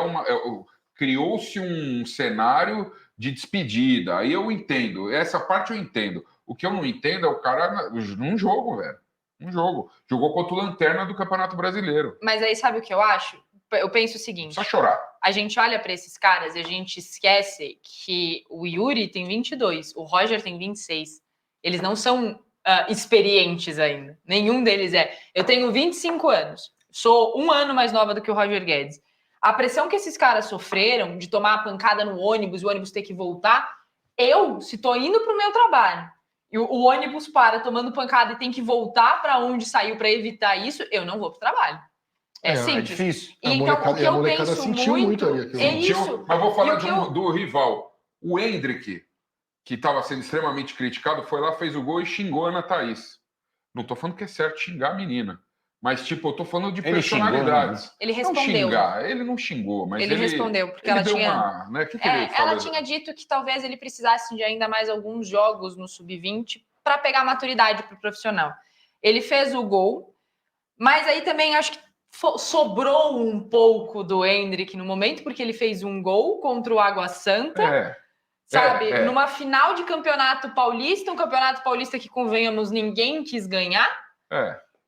criou-se um cenário de despedida. Aí eu entendo. Essa parte eu entendo. O que eu não entendo é o cara num jogo, velho. Um jogo. Jogou contra o Lanterna do Campeonato Brasileiro. Mas aí sabe o que eu acho? Eu penso o seguinte. Só chorar. A gente olha para esses caras e a gente esquece que o Yuri tem 22, o Roger tem 26. Eles não são experientes ainda. Nenhum deles é. Eu tenho 25 anos. Sou um ano mais nova do que o Roger Guedes. A pressão que esses caras sofreram de tomar a pancada no ônibus, o ônibus ter que voltar, se tô indo pro meu trabalho e o ônibus tomando pancada e tem que voltar para onde saiu para evitar isso, eu não vou pro trabalho. É simples. É difícil. Então, o que eu penso muito ali, é isso. Mas vou falar do rival. O Endrick, que estava sendo extremamente criticado, foi lá, fez o gol e xingou a Ana Thaís. Não estou falando que é certo xingar a menina. Mas, tipo, eu tô falando de personalidades. Ele respondeu. Não xingar, ele não xingou, mas ele respondeu, porque ele ela deu tinha... uma... Né? Que ela tinha dito que talvez ele precisasse de ainda mais alguns jogos no Sub-20 para pegar maturidade para o profissional. Ele fez o gol, mas aí também acho que sobrou um pouco do Endrick no momento, porque ele fez um gol contra o Água Santa, sabe? Numa final de campeonato paulista, um campeonato paulista que, convenhamos, ninguém quis ganhar.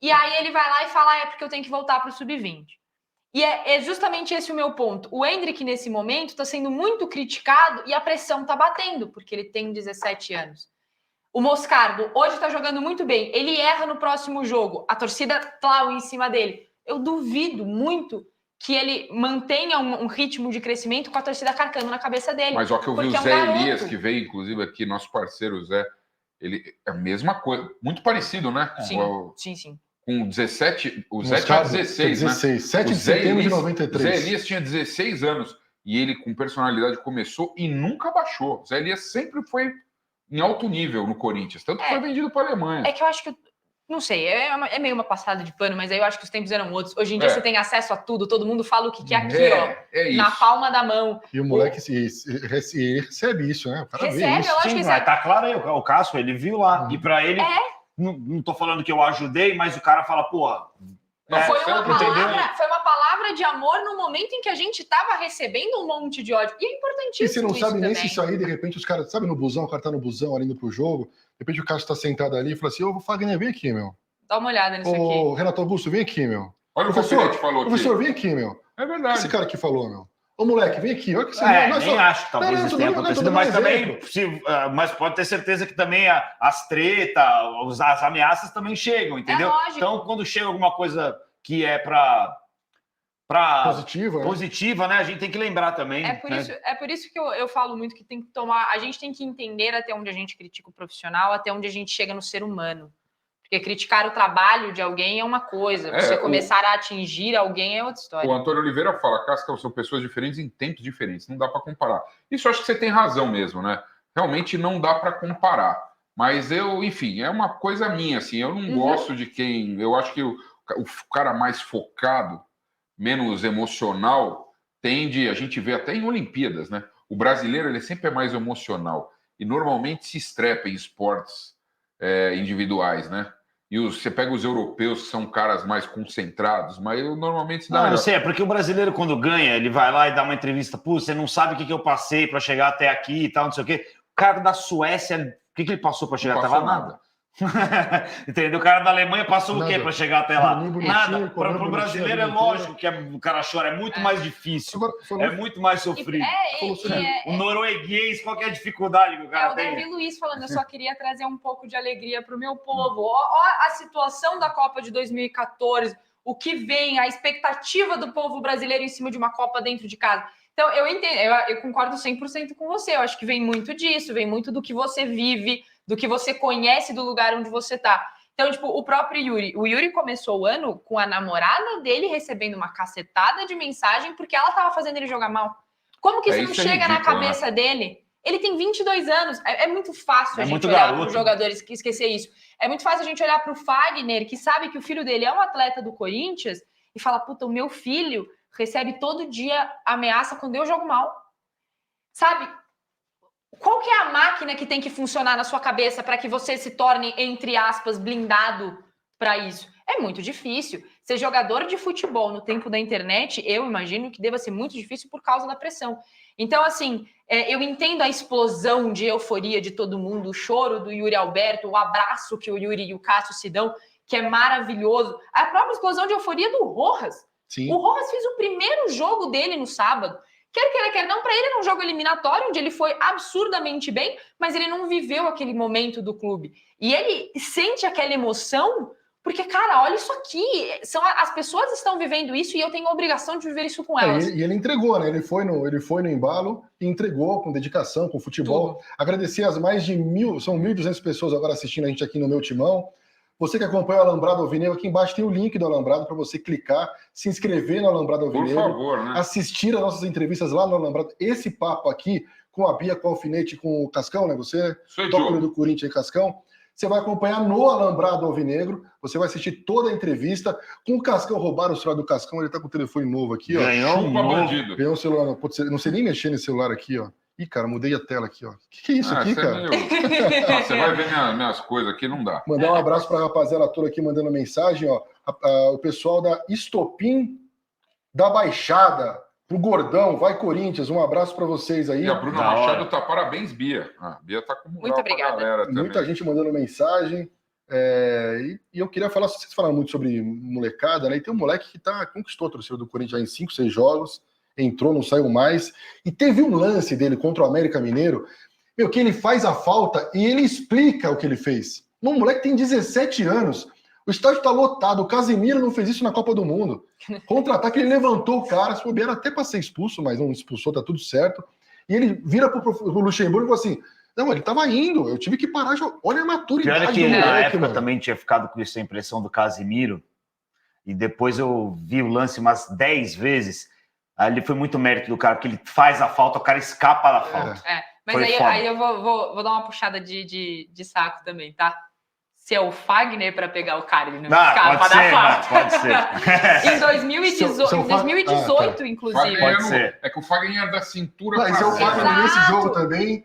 E aí ele vai lá e fala, é porque eu tenho que voltar para o Sub-20. E é justamente esse o meu ponto. O Endrick, nesse momento, está sendo muito criticado e a pressão está batendo, porque ele tem 17 anos. O Moscardo hoje está jogando muito bem. Ele erra no próximo jogo. A torcida clau em cima dele. Eu duvido muito que ele mantenha um ritmo de crescimento com a torcida carcando na cabeça dele. Mas ó, que eu vi o Zé Elias, que veio, inclusive, aqui, nosso parceiro Zé, ele é a mesma coisa, muito parecido, né? Sim. Com 17, o Zé tinha 16, né? 7 de setembro de 93. Zé Elias tinha 16 anos e ele, com personalidade, começou e nunca baixou. Zé Elias sempre foi em alto nível no Corinthians, tanto que foi vendido para a Alemanha. É que eu acho que, não sei, é meio uma passada de pano, mas aí eu acho que os tempos eram outros. Hoje em dia você tem acesso a tudo, todo mundo fala o que quer aqui, ó, na palma da mão. E o moleque recebe isso, né? O cara recebe, isso. eu acho que recebe. Tá claro aí, o Cássio, ele viu lá. E para ele... Não tô falando que eu ajudei, mas o cara fala, pô... Foi uma palavra de amor no momento em que a gente tava recebendo um monte de ódio. E é importantíssimo. E você não sabe nem também. se isso aí, de repente, os caras, sabe, no busão, o cara tá no busão ali indo pro jogo, de repente o Cássio tá sentado ali e fala assim, ô, Fagner, vem aqui, meu. Dá uma olhada nisso aqui. Ô, Renato Augusto, vem aqui, meu. Olha o que o falou aqui. Professor, vem aqui, meu. É verdade. Esse cara que falou, meu. Ô, moleque, vem aqui. Olha que você nem acho que talvez isso tenha acontecido, mas também, mas pode ter certeza que também as tretas, as ameaças também chegam, entendeu? Então, quando chega alguma coisa que é para positiva, né? A gente tem que lembrar também. É por isso que eu falo muito que tem que tomar. A gente tem que entender até onde a gente critica o profissional, até onde a gente chega no ser humano. Porque criticar o trabalho de alguém é uma coisa, você começar a atingir alguém é outra história. O Antônio Oliveira fala, Casca, são pessoas diferentes em tempos diferentes, não dá para comparar. Isso eu acho que você tem razão mesmo, né? Realmente não dá para comparar. Mas enfim, é uma coisa minha, assim, eu não gosto de quem... Eu acho que o cara mais focado, menos emocional, a gente vê até em Olimpíadas, né? O brasileiro, ele sempre é mais emocional e normalmente se estrepa em esportes individuais, né? E você pega os europeus, que são caras mais concentrados, mas normalmente se dá. Não sei, é porque o brasileiro, quando ganha, ele vai lá e dá uma entrevista. Pô, você não sabe o que eu passei para chegar até aqui e tal, não sei o quê. O cara da Suécia, o que ele passou para chegar até lá? Nada. Entendeu? O cara da Alemanha passou o quê para chegar até lá? Nada. Para o brasileiro é lógico que o cara chora, é muito mais difícil, é muito mais sofrido. O norueguês, qual que é a dificuldade que o cara tem? O Davi Luiz falando, eu só queria trazer um pouco de alegria para o meu povo. Ó a situação da Copa de 2014, o que vem, a expectativa do povo brasileiro em cima de uma Copa dentro de casa. Então, eu entendo, eu concordo 100% com você. Eu acho que vem muito disso, vem muito do que você vive, do que você conhece do lugar onde você tá. Então, tipo, o próprio Yuri. O Yuri começou o ano com a namorada dele recebendo uma cacetada de mensagem porque ela tava fazendo ele jogar mal. Como que isso não chega na cabeça dele? Ele tem 22 anos. É muito fácil a gente olhar para os jogadores e esquecer isso. É muito fácil a gente olhar para o Fagner, que sabe que o filho dele é um atleta do Corinthians, e fala, puta, o meu filho recebe todo dia ameaça quando eu jogo mal. Sabe? Qual que é a máquina que tem que funcionar na sua cabeça para que você se torne, entre aspas, blindado para isso? É muito difícil. Ser jogador de futebol no tempo da internet, eu imagino que deva ser muito difícil por causa da pressão. Então, assim, eu entendo a explosão de euforia de todo mundo, o choro do Yuri Alberto, o abraço que o Yuri e o Cássio se dão, que é maravilhoso. A própria explosão de euforia do Rojas. Sim. O Rojas fez o primeiro jogo dele no sábado. Quer não, para ele era um jogo eliminatório, onde ele foi absurdamente bem, mas ele não viveu aquele momento do clube. E ele sente aquela emoção, porque, cara, olha isso aqui, as pessoas estão vivendo isso e eu tenho a obrigação de viver isso com elas. E ele entregou, né? Ele foi no embalo e entregou com dedicação, com futebol. Tudo. Agradecer as mais de 1.000, são 1.200 pessoas agora assistindo a gente aqui no Meu Timão. Você que acompanha o Alambrado Alvinegro, aqui embaixo tem o link do Alambrado para você clicar, se inscrever no Alambrado Alvinegro. Por favor, né? Assistir as nossas entrevistas lá no Alambrado. Esse papo aqui com a Bia, com o Alfinete, com o Cascão, né? Você, tópico do Corinthians e Cascão. Você vai acompanhar no Alambrado Alvinegro. Você vai assistir toda a entrevista com o Cascão. Roubaram o celular do Cascão. Ele tá com o telefone novo aqui, ó. Ganhou um celular. Não sei nem mexer nesse celular aqui, ó. Ih, cara, mudei a tela aqui, ó. O que é isso aqui, cara? Você vai ver minhas coisas aqui, não dá. Mandar um abraço para a rapaziada toda aqui mandando mensagem, ó. O pessoal da Estopim da Baixada, pro Gordão, vai Corinthians, um abraço para vocês aí. E a Bruna Machado tá parabéns, Bia. A Bia tá com muito obrigada. Galera também. Muita gente mandando mensagem. E eu queria falar, vocês falaram muito sobre molecada, né? E tem um moleque que conquistou a torcida do Corinthians em 5, 6 jogos. Entrou, não saiu mais, e teve um lance dele contra o América Mineiro, que ele faz a falta e ele explica o que ele fez. Um moleque tem 17 anos, o estádio tá lotado, o Casemiro não fez isso na Copa do Mundo. Contra-ataque, ele levantou o cara, se bobear até para ser expulso, mas não expulsou, tá tudo certo. E ele vira pro Luxemburgo e fala assim, não, ele tava indo, eu tive que parar, olha a maturidade do moleque. Pior é que na época também tinha ficado com essa impressão do Casemiro, e depois eu vi o lance umas 10 vezes. Ali foi muito mérito do cara, porque ele faz a falta, o cara escapa da falta. Mas aí eu vou dar uma puxada de saco também, tá? Se é o Fagner para pegar o cara, ele não escapa da falta. Pode ser. Em 2018, inclusive. Pode ser. É que o Fagner ia da cintura pra cima. Mas é o Fagner nesse jogo também.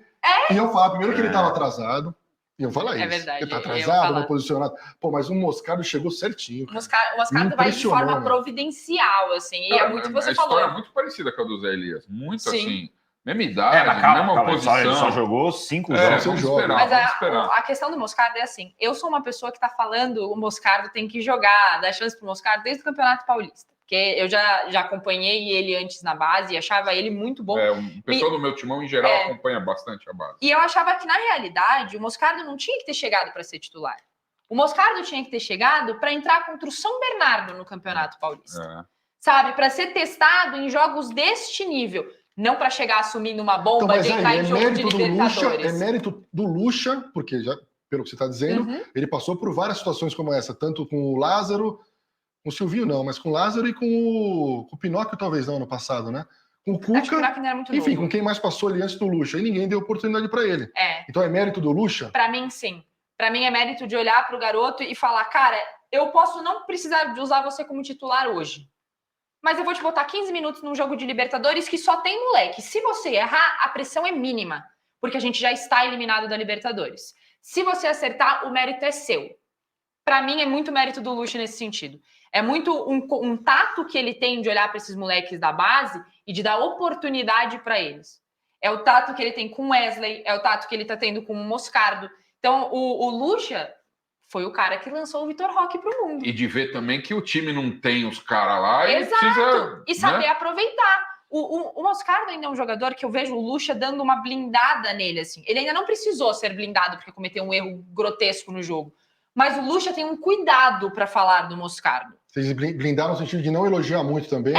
E eu falar primeiro que ele estava atrasado. E eu falar isso. É verdade. Ele tá atrasado, não posicionado. Pô, mas o Moscardo chegou certinho. O Moscardo vai de forma providencial, assim. E é muito o que você falou. A história é muito parecida com a do Zé Elias. Muito assim. Mesma idade, mesma posição. Ele só jogou 5 jogos. Vamos esperar, mas a questão do Moscardo é assim. Eu sou uma pessoa que tá falando o Moscardo tem que jogar, dar chance pro Moscardo desde o Campeonato Paulista. Porque eu já acompanhei ele antes na base e achava ele muito bom. O pessoal do meu timão, em geral, acompanha bastante a base. E eu achava que, na realidade, o Moscardo não tinha que ter chegado para ser titular. O Moscardo tinha que ter chegado para entrar contra o São Bernardo no Campeonato Paulista. Sabe? Para ser testado em jogos deste nível. Não para chegar assumindo uma bomba, deitar em jogo de Libertadores. É mérito do Lucha, porque, já, pelo que você está dizendo, ele passou por várias situações como essa, tanto com o Lázaro... Com o Silvinho não, mas com o Lázaro e com o Pinóquio talvez não, ano passado, né? Com o Cuca, era muito enfim, novo. Com quem mais passou ali antes do Lucha. E ninguém deu oportunidade para ele. Então é mérito do Lucha? Para mim, sim. Para mim é mérito de olhar para o garoto e falar, cara, eu posso não precisar de usar você como titular hoje, mas eu vou te botar 15 minutos num jogo de Libertadores que só tem moleque. Se você errar, a pressão é mínima, porque a gente já está eliminado da Libertadores. Se você acertar, o mérito é seu. Para mim, é muito mérito do Lucha nesse sentido. É muito um tato que ele tem de olhar para esses moleques da base e de dar oportunidade para eles. É o tato que ele tem com o Wesley, é o tato que ele está tendo com o Moscardo. Então, o Lucha foi o cara que lançou o Vitor Roque para o mundo. E de ver também que o time não tem os caras lá. Exato. E saber aproveitar. O Moscardo ainda é um jogador que eu vejo o Lucha dando uma blindada nele. Assim. Ele ainda não precisou ser blindado porque cometeu um erro grotesco no jogo. Mas o Lucha tem um cuidado para falar do Moscardo. Vocês blindaram no sentido de não elogiar muito também,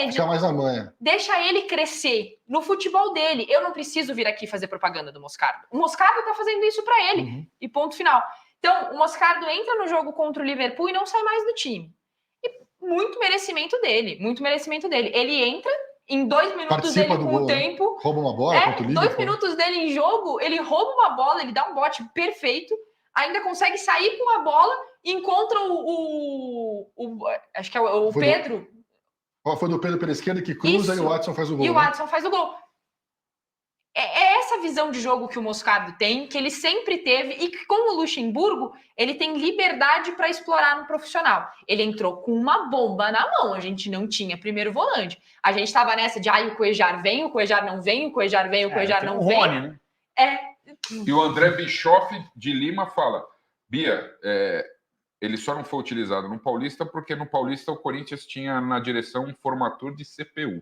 ficar mais na manha. Deixa ele crescer no futebol dele. Eu não preciso vir aqui fazer propaganda do Moscardo. O Moscardo tá fazendo isso para ele. E ponto final. Então, o Moscardo entra no jogo contra o Liverpool e não sai mais do time. E muito merecimento dele. Ele entra, em 2 minutos participa dele com gol, o tempo... Rouba uma bola contra o Liverpool. 2 minutos dele em jogo, ele rouba uma bola, ele dá um bote perfeito, ainda consegue sair com a bola, encontra acho que é o Pedro. Foi do Pedro pela esquerda que cruza. Isso. E o Watson faz o gol. E o Watson faz o gol. É essa visão de jogo que o Moscardo tem, que ele sempre teve, e que com o Luxemburgo, ele tem liberdade para explorar no profissional. Ele entrou com uma bomba na mão, a gente não tinha primeiro volante. A gente estava nessa de, o Cuejar vem, o Cuejar não vem, o Cuejar vem, o Cuejar não vem. Rony, né? E o André Bischoff de Lima fala, Bia, ele só não foi utilizado no Paulista porque no Paulista o Corinthians tinha na direção um formator de CPU.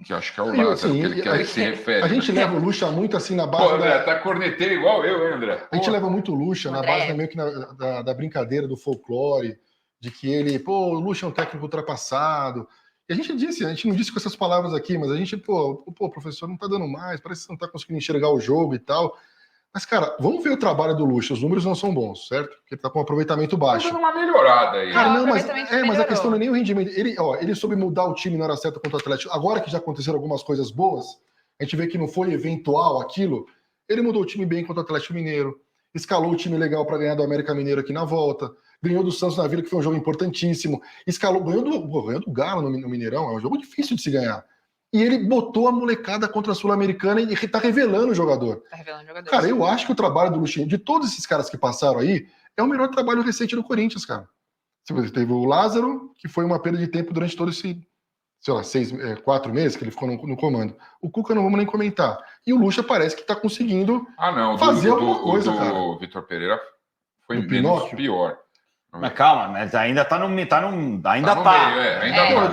Que acho que é o Lázaro assim, que ele quer se refere. A gente leva o Lucha muito assim na base. Pô, André, tá corneteiro igual eu, hein, André? A gente leva muito o Lucha na base meio que da brincadeira, do folclore, de que ele, o Lucha é um técnico ultrapassado. E a gente não disse com essas palavras aqui, mas a gente, o professor não tá dando mais, parece que você não tá conseguindo enxergar o jogo e tal. Mas, cara, vamos ver o trabalho do Lucha. Os números não são bons, certo? Porque ele tá com um aproveitamento baixo. Tá dando uma melhorada aí. Cara, não, mas a questão não é nem o rendimento. Ele soube mudar o time na hora certa contra o Atlético. Agora que já aconteceram algumas coisas boas, a gente vê que não foi eventual aquilo. Ele mudou o time bem contra o Atlético Mineiro, escalou o time legal para ganhar do América Mineiro aqui na volta, ganhou do Santos na Vila, que foi um jogo importantíssimo, ganhou do Galo no Mineirão, é um jogo difícil de se ganhar. E ele botou a molecada contra a Sul-Americana e tá revelando o jogador. Cara, eu acho que o trabalho do Luxemburgo, de todos esses caras que passaram aí, é o melhor trabalho recente do Corinthians, cara. Você teve o Lázaro, que foi uma perda de tempo durante todo esse, 4 meses que ele ficou no comando. O Cuca não vamos nem comentar. E o Lucha parece que tá conseguindo fazer alguma coisa, cara. O Vitor Pereira foi menos pior. Mas calma, mas ainda tá no meio,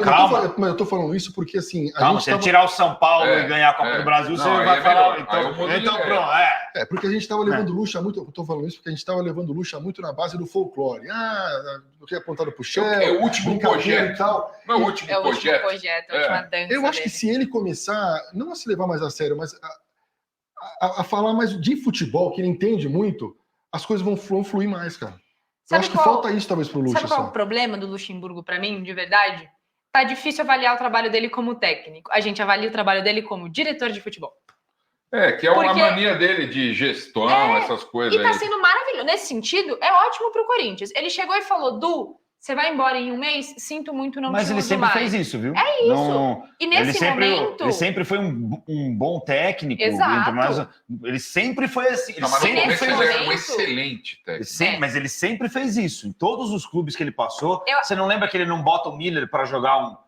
calma. Mas eu tô falando isso porque, assim... Se ele tirar o São Paulo e ganhar a Copa do Brasil, você vai falar... Então, pronto, porque a gente tava levando o Lucha muito... Eu tô falando isso porque a gente tava levando o Lucha muito na base do folclore. O que é apontado pro chão... É o último projeto. Não, o último projeto. A última dança eu acho que se ele começar, não a se levar mais a sério, mas a falar mais de futebol, que ele entende muito, as coisas vão fluir mais, cara. Eu acho que falta isso, talvez, pro Lucha. Sabe qual é o problema do Luxemburgo, para mim, de verdade? Tá difícil avaliar o trabalho dele como técnico. A gente avalia o trabalho dele como diretor de futebol. Que é uma mania dele de gestão, essas coisas. E tá sendo maravilhoso. Nesse sentido, é ótimo pro Corinthians. Ele chegou e falou, você vai embora em um mês? Sinto muito, não te Mas ele sempre fez isso, viu? É isso. E nesse momento... Ele sempre foi um bom técnico. Exato. Mas ele sempre foi assim. Ele sempre fez um excelente técnico. Mas ele sempre fez isso. Em todos os clubes que ele passou, você não lembra que ele não bota o Miller para jogar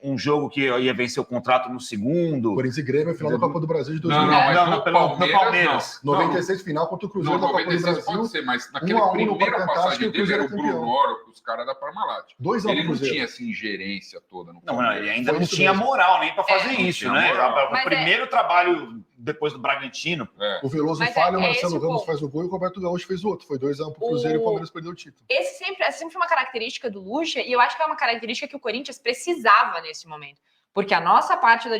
um jogo que ia vencer o contrato no segundo? Corinthians e Grêmio, final da Copa do Brasil de 2000. No Palmeiras. 96 final contra o Cruzeiro da Copa do Brasil. Pode ser, mas naquela primeira passagem dele era o Bruno Oro, os caras da Parmalat. Ele não tinha essa ingerência toda. Ele ainda não tinha moral nem para fazer isso, né? O primeiro trabalho depois do Bragantino. O Veloso falha, o Marcelo Ramos faz o gol e o Roberto Gaúcho fez o outro. Foi 2-1 pro Cruzeiro e o Palmeiras perdeu o título. Essa sempre foi uma característica do Lucha e eu acho que é uma característica que o Corinthians precisava nesse momento. Porque a nossa parte da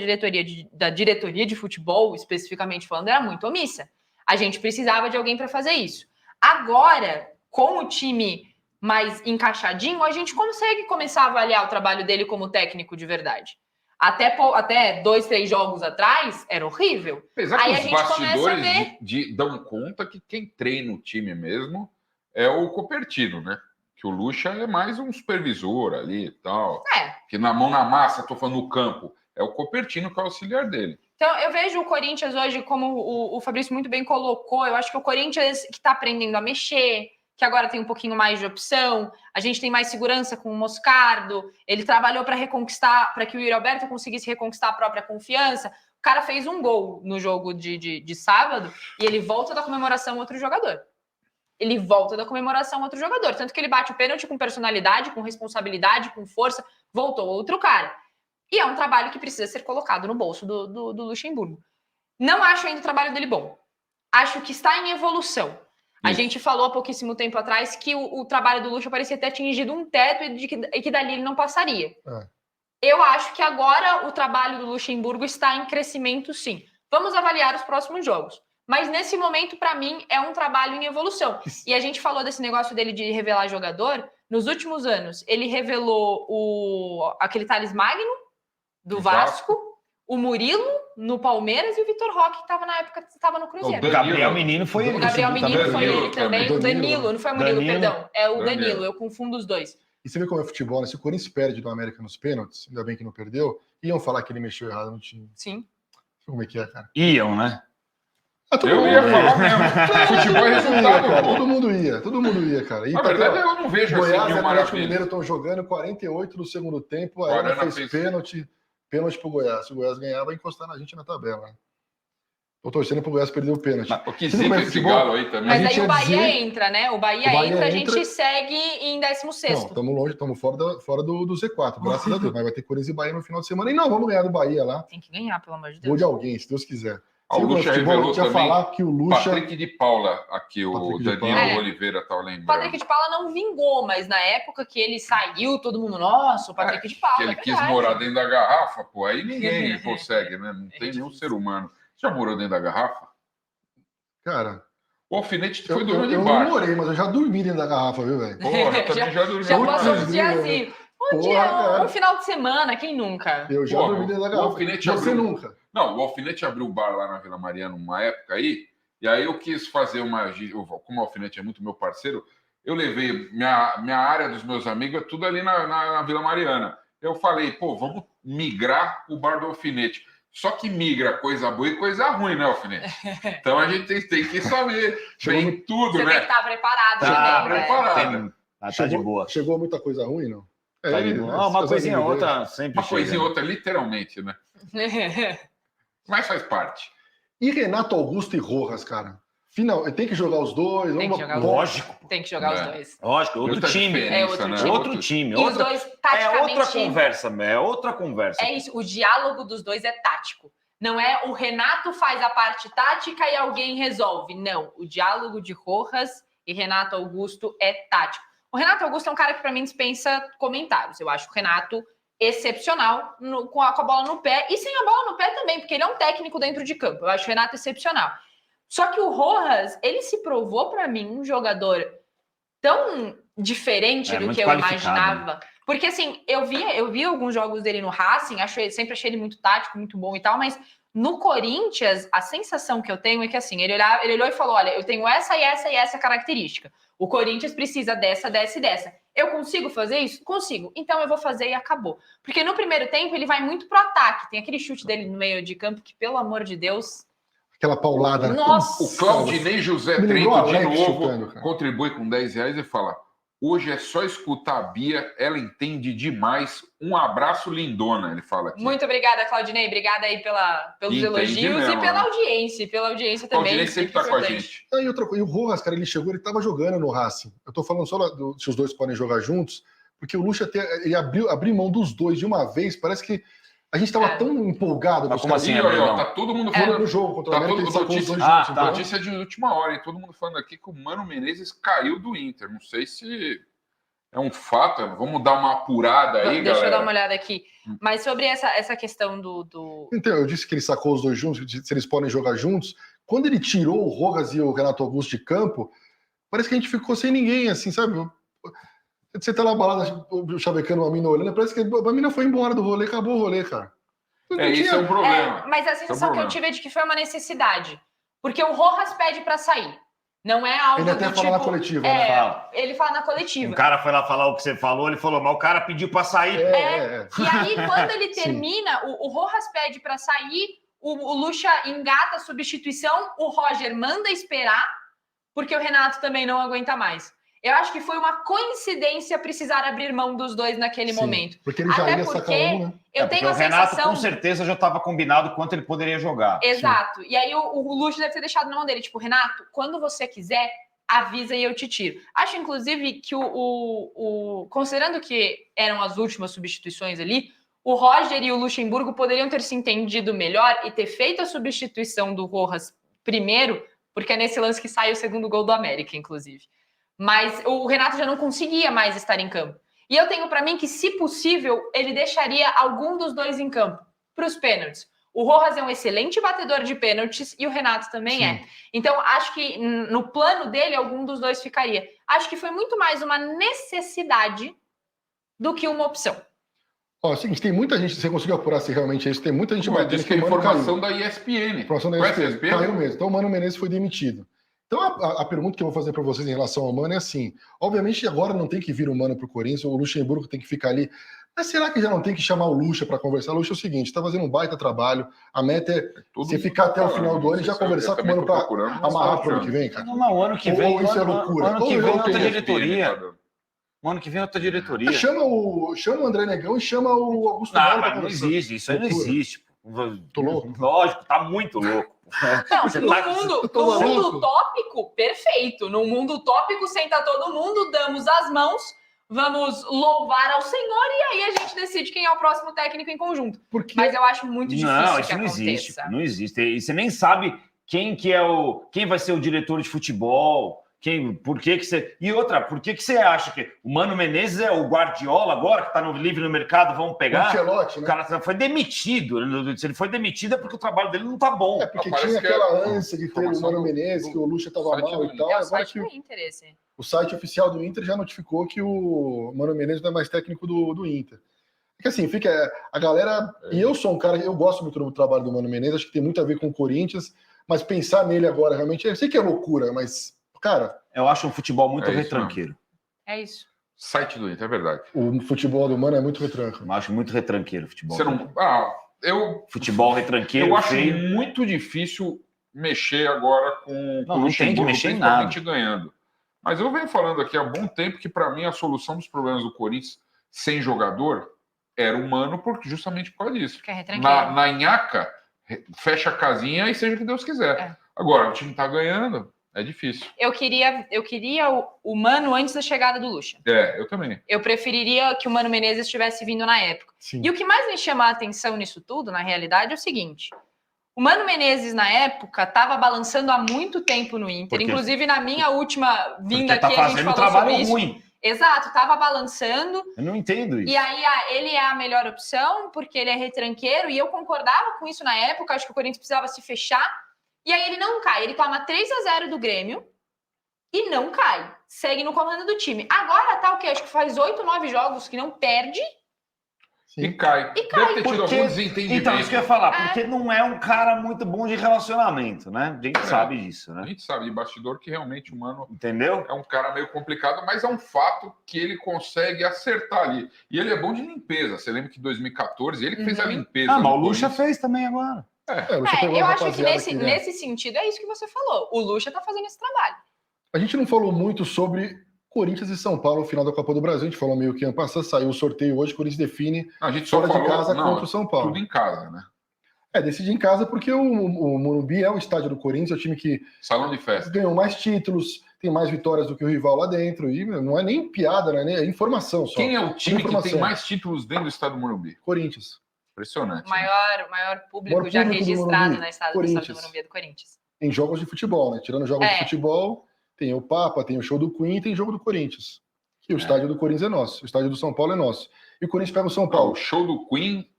diretoria de futebol, especificamente falando, era muito omissa. A gente precisava de alguém para fazer isso. Agora, com o time mais encaixadinho, a gente consegue começar a avaliar o trabalho dele como técnico de verdade. Até 2, 3 jogos atrás, era horrível. Apesar que os bastidores dão conta que quem treina o time mesmo é o Copertino, né? Que o Lucha é mais um supervisor ali e tal. Que na mão na massa, tô falando no campo, é o Copertino que é o auxiliar dele. Então, eu vejo o Corinthians hoje, como o Fabrício muito bem colocou, eu acho que o Corinthians que está aprendendo a mexer, que agora tem um pouquinho mais de opção, a gente tem mais segurança com o Moscardo, ele trabalhou para reconquistar, para que o Yuri Alberto conseguisse reconquistar a própria confiança. O cara fez um gol no jogo de sábado e ele volta da comemoração outro jogador. Tanto que ele bate o pênalti com personalidade, com responsabilidade, com força, voltou outro cara. E é um trabalho que precisa ser colocado no bolso do Luxemburgo. Não acho ainda o trabalho dele bom. Acho que está em evolução. A gente falou há pouquíssimo tempo atrás que o trabalho do Lucha parecia ter atingido um teto e que dali ele não passaria. Eu acho que agora o trabalho do Luxemburgo está em crescimento, sim. Vamos avaliar os próximos jogos. Mas nesse momento, para mim, é um trabalho em evolução. E a gente falou desse negócio dele de revelar jogador. Nos últimos anos, ele revelou aquele Thales Magno, do Vasco, o Murilo, no Palmeiras, e o Vitor Roque, que estava na época no Cruzeiro. O Gabriel Menino foi ele. O Gabriel Menino foi ele também. O Danilo, não foi o Murilo, perdão. É o Danilo, eu confundo os dois. E você vê como é futebol, né? Se o Corinthians perde do América nos pênaltis, ainda bem que não perdeu, iam falar que ele mexeu errado no time. Sim. Como é que é, cara? Iam, né? Eu ia falar mesmo. Futebol é resultado, cara. Todo mundo ia, cara. E na verdade, eu não vejo Goiás assim e Atlético Mineiro estão jogando 48 no segundo tempo, a Arana fez pênalti pro Goiás. Se o Goiás ganhar, vai encostar na gente na tabela. Tô torcendo pro Goiás perder o pênalti. O que zica esse galo aí também. Mas aí o Bahia entra, né? O Bahia entra, a gente segue em 16º. Não, estamos longe, estamos fora do Z4, graças a Deus. Mas vai ter Corinthians e Bahia no final de semana. E não, vamos ganhar do Bahia lá. Tem que ganhar, pelo amor de Deus. Gol de alguém, se Deus quiser. O Lucha revelou também falar que o Lucha... Patrick de Paula, aqui o Danilo Oliveira estava lembrando. O Patrick de Paula não vingou, mas na época que ele saiu, todo mundo, nossa, o Patrick de Paula. Que ele quis morar dentro da garrafa, pô, aí ninguém consegue, né? Não tem nenhum ser humano. Você já morou dentro da garrafa? Cara, O alfinete foi do de baixo. Eu não morei, mas eu já dormi dentro da garrafa, viu, velho? já dormi. Já passou uns diazinhos. Um final de semana, quem nunca? Eu já dormi dentro da garrafa. Você nunca. Não, o alfinete abriu um bar lá na Vila Mariana uma época aí, e aí eu quis fazer como o alfinete é muito meu parceiro, eu levei minha área dos meus amigos, tudo ali na Vila Mariana. Eu falei, vamos migrar o bar do alfinete. Só que migra coisa boa e coisa ruim, né, alfinete? Então a gente tem que saber bem tudo, né? Você tem que estar preparado. Tá preparado. Tá de boa. Chegou muita coisa ruim, não? Uma coisinha ou outra sempre Uma coisinha ou outra, literalmente, né? Mas faz parte. E Renato Augusto e Rojas, cara? Tem que jogar os dois? Lógico. Tem que jogar os dois. Lógico, outro time. Outro time. E os dois, taticamente... É outra conversa. É isso, o diálogo dos dois é tático. Não é o Renato faz a parte tática e alguém resolve. Não, o diálogo de Rojas e Renato Augusto é tático. O Renato Augusto é um cara que, para mim, dispensa comentários. Eu acho o Renato excepcional com a bola no pé e sem a bola no pé também, porque ele é um técnico dentro de campo. Eu acho o Renato excepcional. Só que o Rojas, ele se provou para mim um jogador tão diferente do que eu imaginava. Porque, assim, eu vi alguns jogos dele no Racing, sempre achei ele muito tático, muito bom e tal, mas no Corinthians, a sensação que eu tenho é que, assim, ele olhou e falou, olha, eu tenho essa e essa e essa característica. O Corinthians precisa dessa, dessa e dessa. Eu consigo fazer isso? Consigo. Então eu vou fazer e acabou. Porque no primeiro tempo ele vai muito pro ataque. Tem aquele chute dele no meio de campo que, pelo amor de Deus... Aquela paulada. Nossa! O Claudinei José Trento, de novo, contribui com R$10 e fala: hoje é só escutar a Bia, ela entende demais. Um abraço, lindona, ele fala aqui. Muito obrigada, Claudinei. Obrigada aí pelos elogios mesmo, e pela audiência. E pela audiência também. Claudinei sempre tá com a gente. E o Rojas, cara, ele chegou, ele tava jogando no Racing. Eu tô falando só se os dois podem jogar juntos, porque o Lucha ele abriu mão dos dois de uma vez. Parece que a gente tava tão empolgado. Mas como assim? Tá todo mundo falando no jogo contra o América. Notícia de última hora, e todo mundo falando aqui que o Mano Menezes caiu do Inter. Não sei se é um fato. Vamos dar uma apurada aí, Deixa eu dar uma olhada aqui. Mas sobre essa questão do... Então, eu disse que ele sacou os dois juntos, se eles podem jogar juntos. Quando ele tirou o Rojas e o Renato Augusto de campo, parece que a gente ficou sem ninguém, assim, sabe? Você tá na balada chavecando uma mina olhando, parece que a mina foi embora do rolê, acabou o rolê, cara. Isso é um problema. Mas a sensação que eu tive é de que foi uma necessidade. Porque o Rojas pede pra sair. Não é algo ele até do fala tipo... na coletiva, né? Ele fala na coletiva. O cara foi lá falar o que você falou, ele falou, mas o cara pediu pra sair. E aí, quando ele termina, o Rojas pede pra sair, o Lucha engata a substituição, o Roger manda esperar, porque o Renato também não aguenta mais. Eu acho que foi uma coincidência precisar abrir mão dos dois naquele momento. Porque ele já ia sacar um, né? Eu tenho a sensação... Renato com certeza já estava combinado quanto ele poderia jogar. Exato. Sim. E aí o Lucha deve ter deixado na mão dele. Tipo, Renato, quando você quiser, avisa e eu te tiro. Acho, inclusive, que considerando que eram as últimas substituições ali, o Roger e o Luxemburgo poderiam ter se entendido melhor e ter feito a substituição do Rojas primeiro, porque é nesse lance que sai o segundo gol do América, inclusive. Mas o Renato já não conseguia mais estar em campo. E eu tenho para mim que, se possível, ele deixaria algum dos dois em campo para os pênaltis. O Rojas é um excelente batedor de pênaltis e o Renato também é. Então, acho que no plano dele, algum dos dois ficaria. Acho que foi muito mais uma necessidade do que uma opção. Ó, é o seguinte, tem muita gente, você conseguiu apurar se realmente é isso, tem muita gente batendo que a informação da ESPN. Informação da ESPN. Caiu mesmo. Então o Mano Menezes foi demitido. Então a pergunta que eu vou fazer para vocês em relação ao Mano é assim, obviamente agora não tem que vir o Mano para o Corinthians, o Luxemburgo tem que ficar ali, mas será que já não tem que chamar o Lucha para conversar? O Lucha é o seguinte, está fazendo um baita trabalho, a meta é você ficar até o final do ano e já conversar com o Mano para amarrar para o ano que vem, cara? Não, o ano que vem, isso é loucura. O ano que vem outra diretoria. O ano que vem outra diretoria. Chama o André Negão e chama o Augusto Melo. Não existe, isso aí não existe. Tô louco? Lógico, tá muito louco. Não, no mundo utópico, perfeito. No mundo utópico, senta todo mundo, damos as mãos, vamos louvar ao Senhor e aí a gente decide quem é o próximo técnico em conjunto. Mas eu acho muito difícil não, que isso não aconteça. Existe, não existe. E você nem sabe quem vai ser o diretor de futebol, Por que você... E outra, por que você acha que o Mano Menezes é o Guardiola agora, que está livre no mercado, vamos pegar? O Ancelotti, né? O cara foi demitido. Se ele foi demitido é porque o trabalho dele não tá bom. É porque tinha aquela ânsia de ter o Mano Menezes, que o Lucha estava mal e tal. É o site do Inter esse. O site oficial do Inter já notificou que o Mano Menezes não é mais técnico do Inter. Porque assim, fica a galera... E eu sou um cara, eu gosto muito do trabalho do Mano Menezes, acho que tem muito a ver com o Corinthians, mas pensar nele agora realmente, eu sei que é loucura, mas... Cara, eu acho um futebol muito retranqueiro. É isso. Site do Inter, é verdade. O futebol do Mano é muito retranco. Eu acho muito retranqueiro o futebol. Você não... Futebol retranqueiro, eu acho muito difícil mexer agora com o Luxemburgo, principalmente ganhando. Mas eu venho falando aqui há bom tempo que, para mim, a solução dos problemas do Corinthians sem jogador era o Mano, justamente por causa disso. Na nhaca, fecha a casinha e seja o que Deus quiser. Agora, o time está ganhando... É difícil. Eu queria o Mano antes da chegada do Lucha. Eu também. Eu preferiria que o Mano Menezes tivesse vindo na época. Sim. E o que mais me chama a atenção nisso tudo, na realidade, é o seguinte. O Mano Menezes, na época, estava balançando há muito tempo no Inter. Porque... Inclusive, na minha última vinda aqui, a gente falou sobre isso. Ruim. Exato, estava balançando. Eu não entendo isso. E aí, ele é a melhor opção, porque ele é retranqueiro, e eu concordava com isso na época. Acho que o Corinthians precisava se fechar. E aí ele não cai, ele toma 3-0 do Grêmio e não cai. Segue no comando do time. Agora tá o quê? Acho que faz 8, 9 jogos que não perde. Sim. E cai. Deve ter tido algum desentendimento. Então, isso que eu ia falar, porque não é um cara muito bom de relacionamento, né? A gente sabe disso, né? A gente sabe de bastidor que realmente o Mano entendeu? É um cara meio complicado, mas é um fato que ele consegue acertar ali. E ele é bom de limpeza. Você lembra que em 2014 ele fez a limpeza. Mas o Lucha fez também agora. Eu acho que nesse sentido é isso que você falou. O Lucha tá fazendo esse trabalho. A gente não falou muito sobre Corinthians e São Paulo no final da Copa do Brasil. A gente falou meio que ano passado, saiu o sorteio hoje, o Corinthians define fora de casa contra o São Paulo. Tudo em casa, né? Decide em casa porque o Morumbi é o estádio do Corinthians, é o time que salão de festa. Ganhou mais títulos, tem mais vitórias do que o rival lá dentro. E não é nem piada, né? É informação só. Quem é o time que tem mais títulos dentro do estádio do Morumbi? Corinthians. Impressionante. O maior público já registrado na estádio do Morumbi é do Corinthians. Em jogos de futebol, né? Tirando jogos de futebol, tem o Papa, tem o show do Queen, tem jogo do Corinthians. E o estádio do Corinthians é nosso, o estádio do São Paulo é nosso. E o Corinthians pega o São Paulo. O show do Queen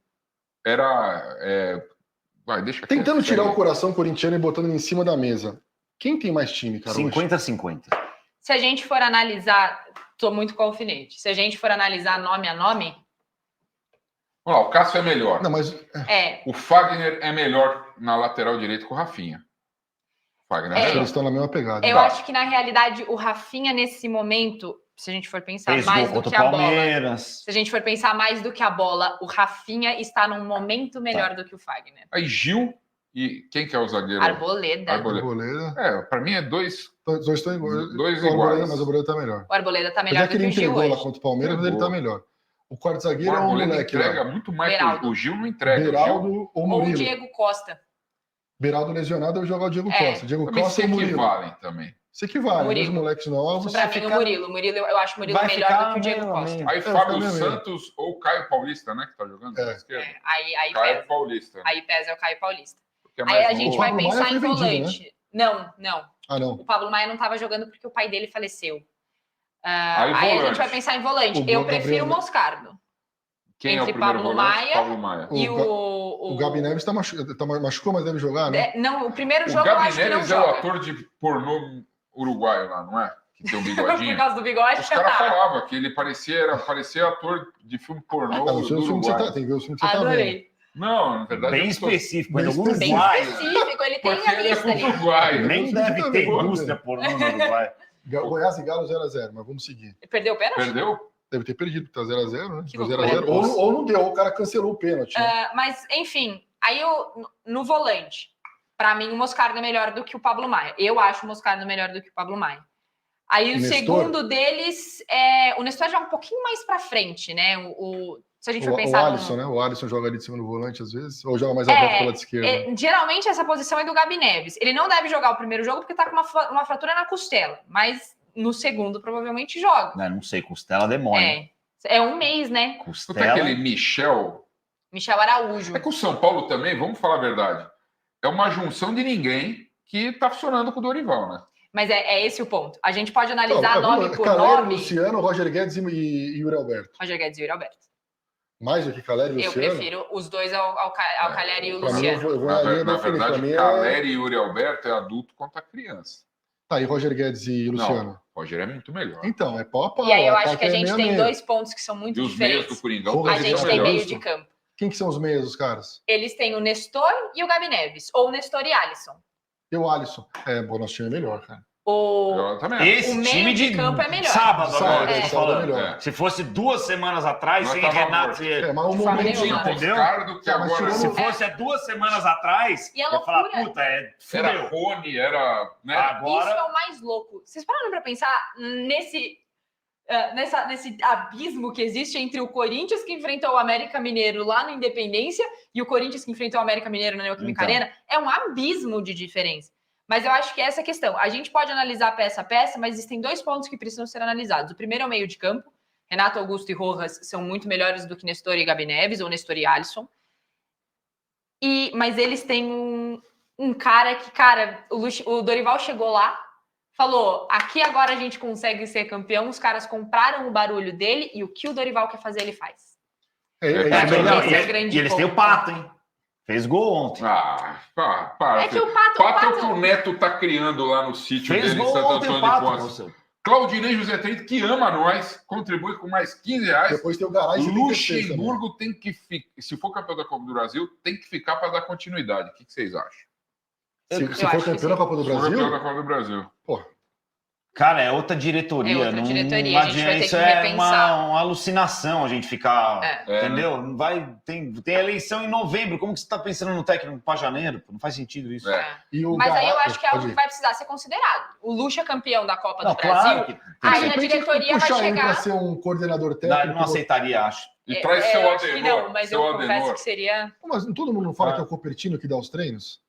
era... Tentando tirar o coração corintiano e botando ele em cima da mesa. Quem tem mais time, cara? 50-50. Se a gente for analisar, tô muito com o alfinete. Se a gente for analisar nome a nome... Vamos lá, o Cássio é melhor. Não, mas... O Fagner é melhor na lateral direita que o Rafinha. Fagner eles estão na mesma pegada. Eu acho que, na realidade, o Rafinha, nesse momento, se a gente for pensar mais do que a bola... Se a gente for pensar mais do que a bola, o Rafinha está num momento melhor do que o Fagner. Aí Gil e quem que é o zagueiro? Arboleda. Para mim é dois estão iguais. Dois iguais. Mas o Arboleda tá melhor. O Arboleda tá melhor do que o Gil hoje. Ele entregou lá contra o Palmeiras, mas ele tá melhor. O quarto zagueiro é um moleque. Entrega muito mais que o Gil não entrega. Beraldo ou o Diego Costa. Beraldo lesionado, eu jogar o Diego Costa. Diego Costa ou Murilo. Se equivalem também. Se equivalem, os moleques novos. Pra mim, o Murilo. Eu acho o Murilo melhor do que o Diego Costa. Aí Fábio Santos ou Caio Paulista, né? Que tá jogando na esquerda. Aí Caio pesa. Paulista. Aí pesa o Caio Paulista. Aí a gente vai pensar em volante. Não. Ah, não. O Pablo Maia não estava jogando porque o pai dele faleceu. Aí a gente vai pensar em volante. Eu prefiro o Moscardo. Quem entre é o primeiro Pablo Maia e o Gabi Neves machucou, mas deve jogar, né? Não, o primeiro jogo eu acho que não joga. O Gabi Neves é o ator de pornô uruguaio lá, não é? Que tem um bigodinho. Por causa do bigode, os caras falavam que ele parecia ator de filme pornô do Uruguai. Tem que ver o filme que você tá vendo. Não, na verdade... Bem específico. Bem específico, ele tem a lista ali. Uruguai. Nem deve ter indústria pornô no Uruguai. Goiás e Galo 0-0, mas vamos seguir. Perdeu o pênalti? Perdeu? Deve ter perdido, porque tá 0-0, né? 0-0. Ou não deu, o cara cancelou o pênalti. Né? Mas, enfim, aí no volante, pra mim o Moscardo é melhor do que o Pablo Maia. Eu acho o Moscardo melhor do que o Pablo Maia. Aí o segundo deles, o Nestor já um pouquinho mais pra frente, né? Se a gente for pensar... O Alisson, né? O Alisson joga ali de cima no volante às vezes, ou joga mais aberto pela esquerda. Geralmente essa posição é do Gabi Neves. Ele não deve jogar o primeiro jogo porque tá com uma fratura na costela, mas... No segundo, provavelmente joga. Não sei, costela demora. É um mês, né? Costela... aquele Michel Araújo. É que o São Paulo também, vamos falar a verdade, é uma junção de ninguém que tá funcionando com o Dorival, né? Mas é esse o ponto. A gente pode analisar nome por Caleri, nome. Luciano, Roger Guedes e Yuri Alberto. Roger Guedes e Yuri Alberto. Mais do que Caleri e Luciano? Eu prefiro os dois ao Caleri e o Luciano. Na verdade, Caleri e Yuri Alberto é adulto contra criança. Tá, e Roger Guedes e Luciano? Não, Roger é muito melhor. Então, é pau a pau. E aí eu acho que a gente tem dois pontos que são muito e os diferentes. meios do Coringão. A gente tem meio de campo. Quem que são os meios dos caras? Eles têm o Nestor e o Gabi Neves. Ou o Nestor e Alisson. E o Alisson. O nosso time é melhor, cara. Esse time de campo é melhor. Sábado agora, tô falando. É. Se fosse 2 semanas atrás, sem Renato... Mas o momento, entendeu? Se fosse 2 semanas atrás, e a eu ia falar, puta, era Rony, era... Né? Agora... Isso é o mais louco. Vocês pararam pra pensar nesse abismo que existe entre o Corinthians, que enfrentou o América Mineiro lá no Independência, e o Corinthians que enfrentou o América Mineiro na Neoquímica Arena? É um abismo de diferença. Mas eu acho que essa é a questão. A gente pode analisar peça a peça, mas existem 2 pontos que precisam ser analisados. O primeiro é o meio de campo. Renato Augusto e Rojas são muito melhores do que Nestor e Gabi Neves, ou Nestor e Alisson. Mas eles têm um cara que, o Dorival chegou lá, falou, aqui agora a gente consegue ser campeão, os caras compraram o barulho dele, e o que o Dorival quer fazer, ele faz. E eles têm o Pato, hein? Fez gol ontem. Para. É que o Pato é o que o Neto tá criando lá no sítio dele em Santo Antônio de Poços. Claudinei José Trento, que ama nós, contribui com mais R$15. Depois tem o garagem. Luxemburgo tem que ficar. Se for campeão da Copa do Brasil, tem que ficar para dar continuidade. O que vocês acham? Se for campeão da Copa do Brasil? Campeão da Copa do Brasil. Porra. Cara, é outra diretoria. A gente vai ter que isso repensar. É uma alucinação a gente ficar. Entendeu? Não vai, tem eleição em novembro. Como que você está pensando no técnico para janeiro? Não faz sentido isso. Mas aí eu acho que é algo que vai precisar ser considerado. O Lucha é campeão da Copa do Brasil. Aí a diretoria vai chegar. Para ser um coordenador técnico. Não aceitaria, acho. E traz seu Adenor. Não, mas eu confesso que seria. Mas todo mundo não fala que é o Copertino que dá os treinos?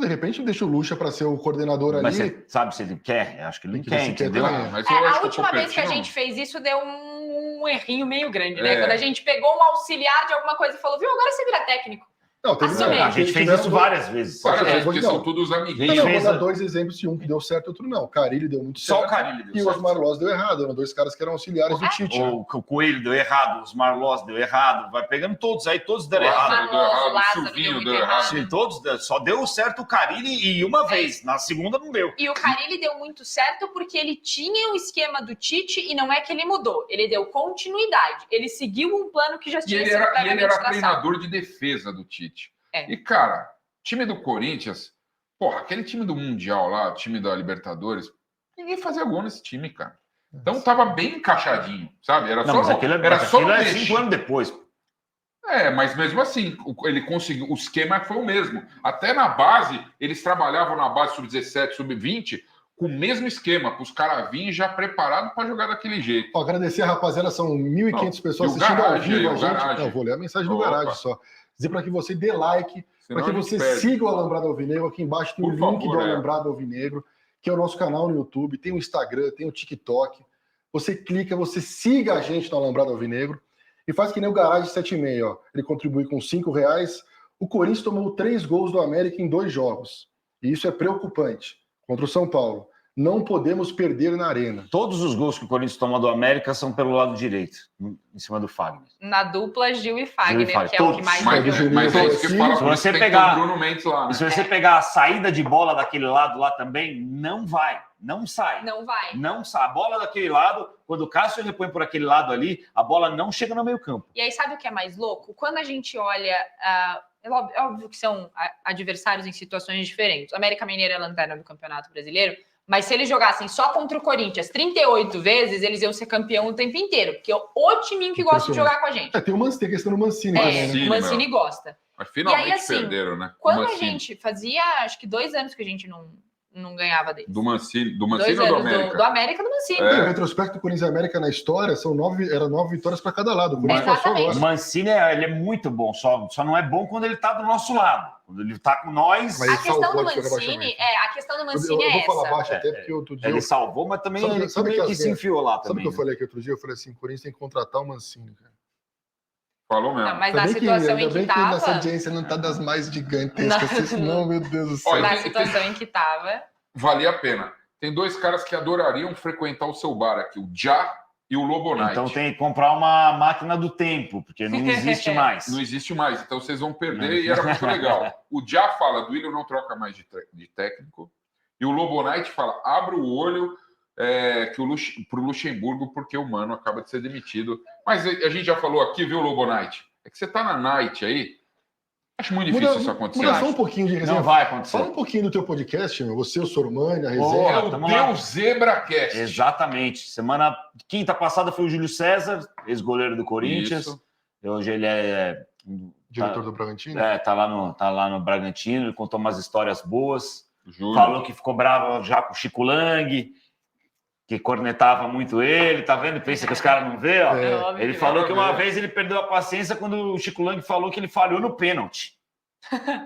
De repente deixa o Lucha para ser o coordenador ali. Mas você sabe se ele quer? Acho que ele não quer, entendeu? A última vez que a gente fez isso deu um errinho meio grande, né? Quando a gente pegou um auxiliar de alguma coisa e falou, viu, agora você vira técnico. Não, a gente fez isso várias vezes. Porque são todos amiguinhos. Não, vou dar 2 exemplos de um que deu certo e outro não. O Carille deu muito certo. Só o Carille deu certo. E o Osmar Loz deu errado. Eram 2 caras que eram auxiliares do Tite. O Coelho deu errado, o Osmar Loz deu errado. Vai pegando todos aí, todos deram errado. O Silvinho deu errado. Sim, todos. Só deu certo o Carille e uma vez. Na segunda não deu. E o Carille deu muito certo porque ele tinha o esquema do Tite e não é que ele mudou. Ele deu continuidade. Ele seguiu um plano que já tinha sido previamente traçado. E ele era treinador de defesa do Tite. E, cara, time do Corinthians, aquele time do Mundial lá, time da Libertadores, ninguém fazia gol nesse time, cara. Então tava bem encaixadinho, sabe? Era só 5 anos depois. Mas mesmo assim, ele conseguiu, o esquema foi o mesmo. Até na base, eles trabalhavam na base sub-17, sub-20, com o mesmo esquema, para os caras virem já preparados para jogar daquele jeito. Agradecer a rapaziada, são 1.500 pessoas assistindo ao vivo a gente. Não, vou ler a mensagem do Garagem só. Dizer para que você dê like, para que você siga o Alambrado Alvinegro. Aqui embaixo tem o link do Alambrado Alvinegro, que é o nosso canal no YouTube, tem o Instagram, tem o TikTok. Você clica, você siga a gente no Alambrado Alvinegro e faz que nem o Garagem 76, ó. Ele contribui com R$5. O Corinthians tomou 3 gols do América em 2 jogos. E isso é preocupante. Contra o São Paulo. Não podemos perder na arena. Todos os gols que o Corinthians toma do América são pelo lado direito, em cima do Fagner. Na dupla Gil e Fagner, que é o que mais... Mas é isso que fala, se você pegar, Bruno Mendes lá, né? Se você pegar a saída de bola daquele lado lá também, não vai, não sai. Não vai. Não sai. A bola daquele lado, quando o Cássio repõe por aquele lado ali, a bola não chega no meio campo. E aí, sabe o que é mais louco? Quando a gente olha... É óbvio que são adversários em situações diferentes. O América Mineiro é a lanterna do Campeonato Brasileiro, mas se eles jogassem só contra o Corinthians 38 vezes, eles iam ser campeão o tempo inteiro, porque é o timinho que gosta de jogar com a gente. Tem a questão do Mancini também, né? O Mancini gosta. Mas finalmente e aí, assim, perderam, né? Quando a gente fazia, acho que 2 anos que a gente não ganhava deles. Do Mancini ou do América? Do América, do Mancini. O retrospecto do Corinthians e América na história eram 9 vitórias para cada lado. O Mancini ele é muito bom, só não é bom quando ele está do nosso lado. Quando ele está com nós... A questão do Mancini eu vou falar baixo até porque outro dia... Ele salvou, mas também sabe que se enfiou lá também. Sabe o que eu falei aqui outro dia? Eu falei assim, o Corinthians tem que contratar o Mancini, cara. Falou mesmo. Não, mas na situação em que tava... Nossa audiência não tá das mais gigantescas. Não, meu Deus do céu. Na situação em que tava... valia a pena. Tem 2 caras que adorariam frequentar o seu bar aqui, o Já e o Lobonite. Então tem que comprar uma máquina do tempo, porque não existe mais. Não existe mais, então vocês vão perder e era muito legal. O Já fala, Duílio não troca mais de técnico, e o Lobonite fala, abre o olho para o Luxemburgo, porque o Mano acaba de ser demitido. Mas a gente já falou aqui, viu, Lobonite? É que você tá na night aí, acho muito difícil isso acontecer. Muda só um pouquinho de resenha. Não vai acontecer. Fala um pouquinho do teu podcast, meu. Você, o Sormani, a resenha. É o Deus Zebracast. Exatamente. Quinta passada foi o Júlio César, ex-goleiro do Corinthians. Isso. Hoje ele é... Diretor do Bragantino? Tá lá no Bragantino. Ele contou umas histórias boas. Júlio. Falou que ficou bravo já com o Chico Lang, que cornetava muito ele, tá vendo? Pensa que os caras não vê, ó. Ele falou que uma vez ele perdeu a paciência quando o Chico Lang falou que ele falhou no pênalti.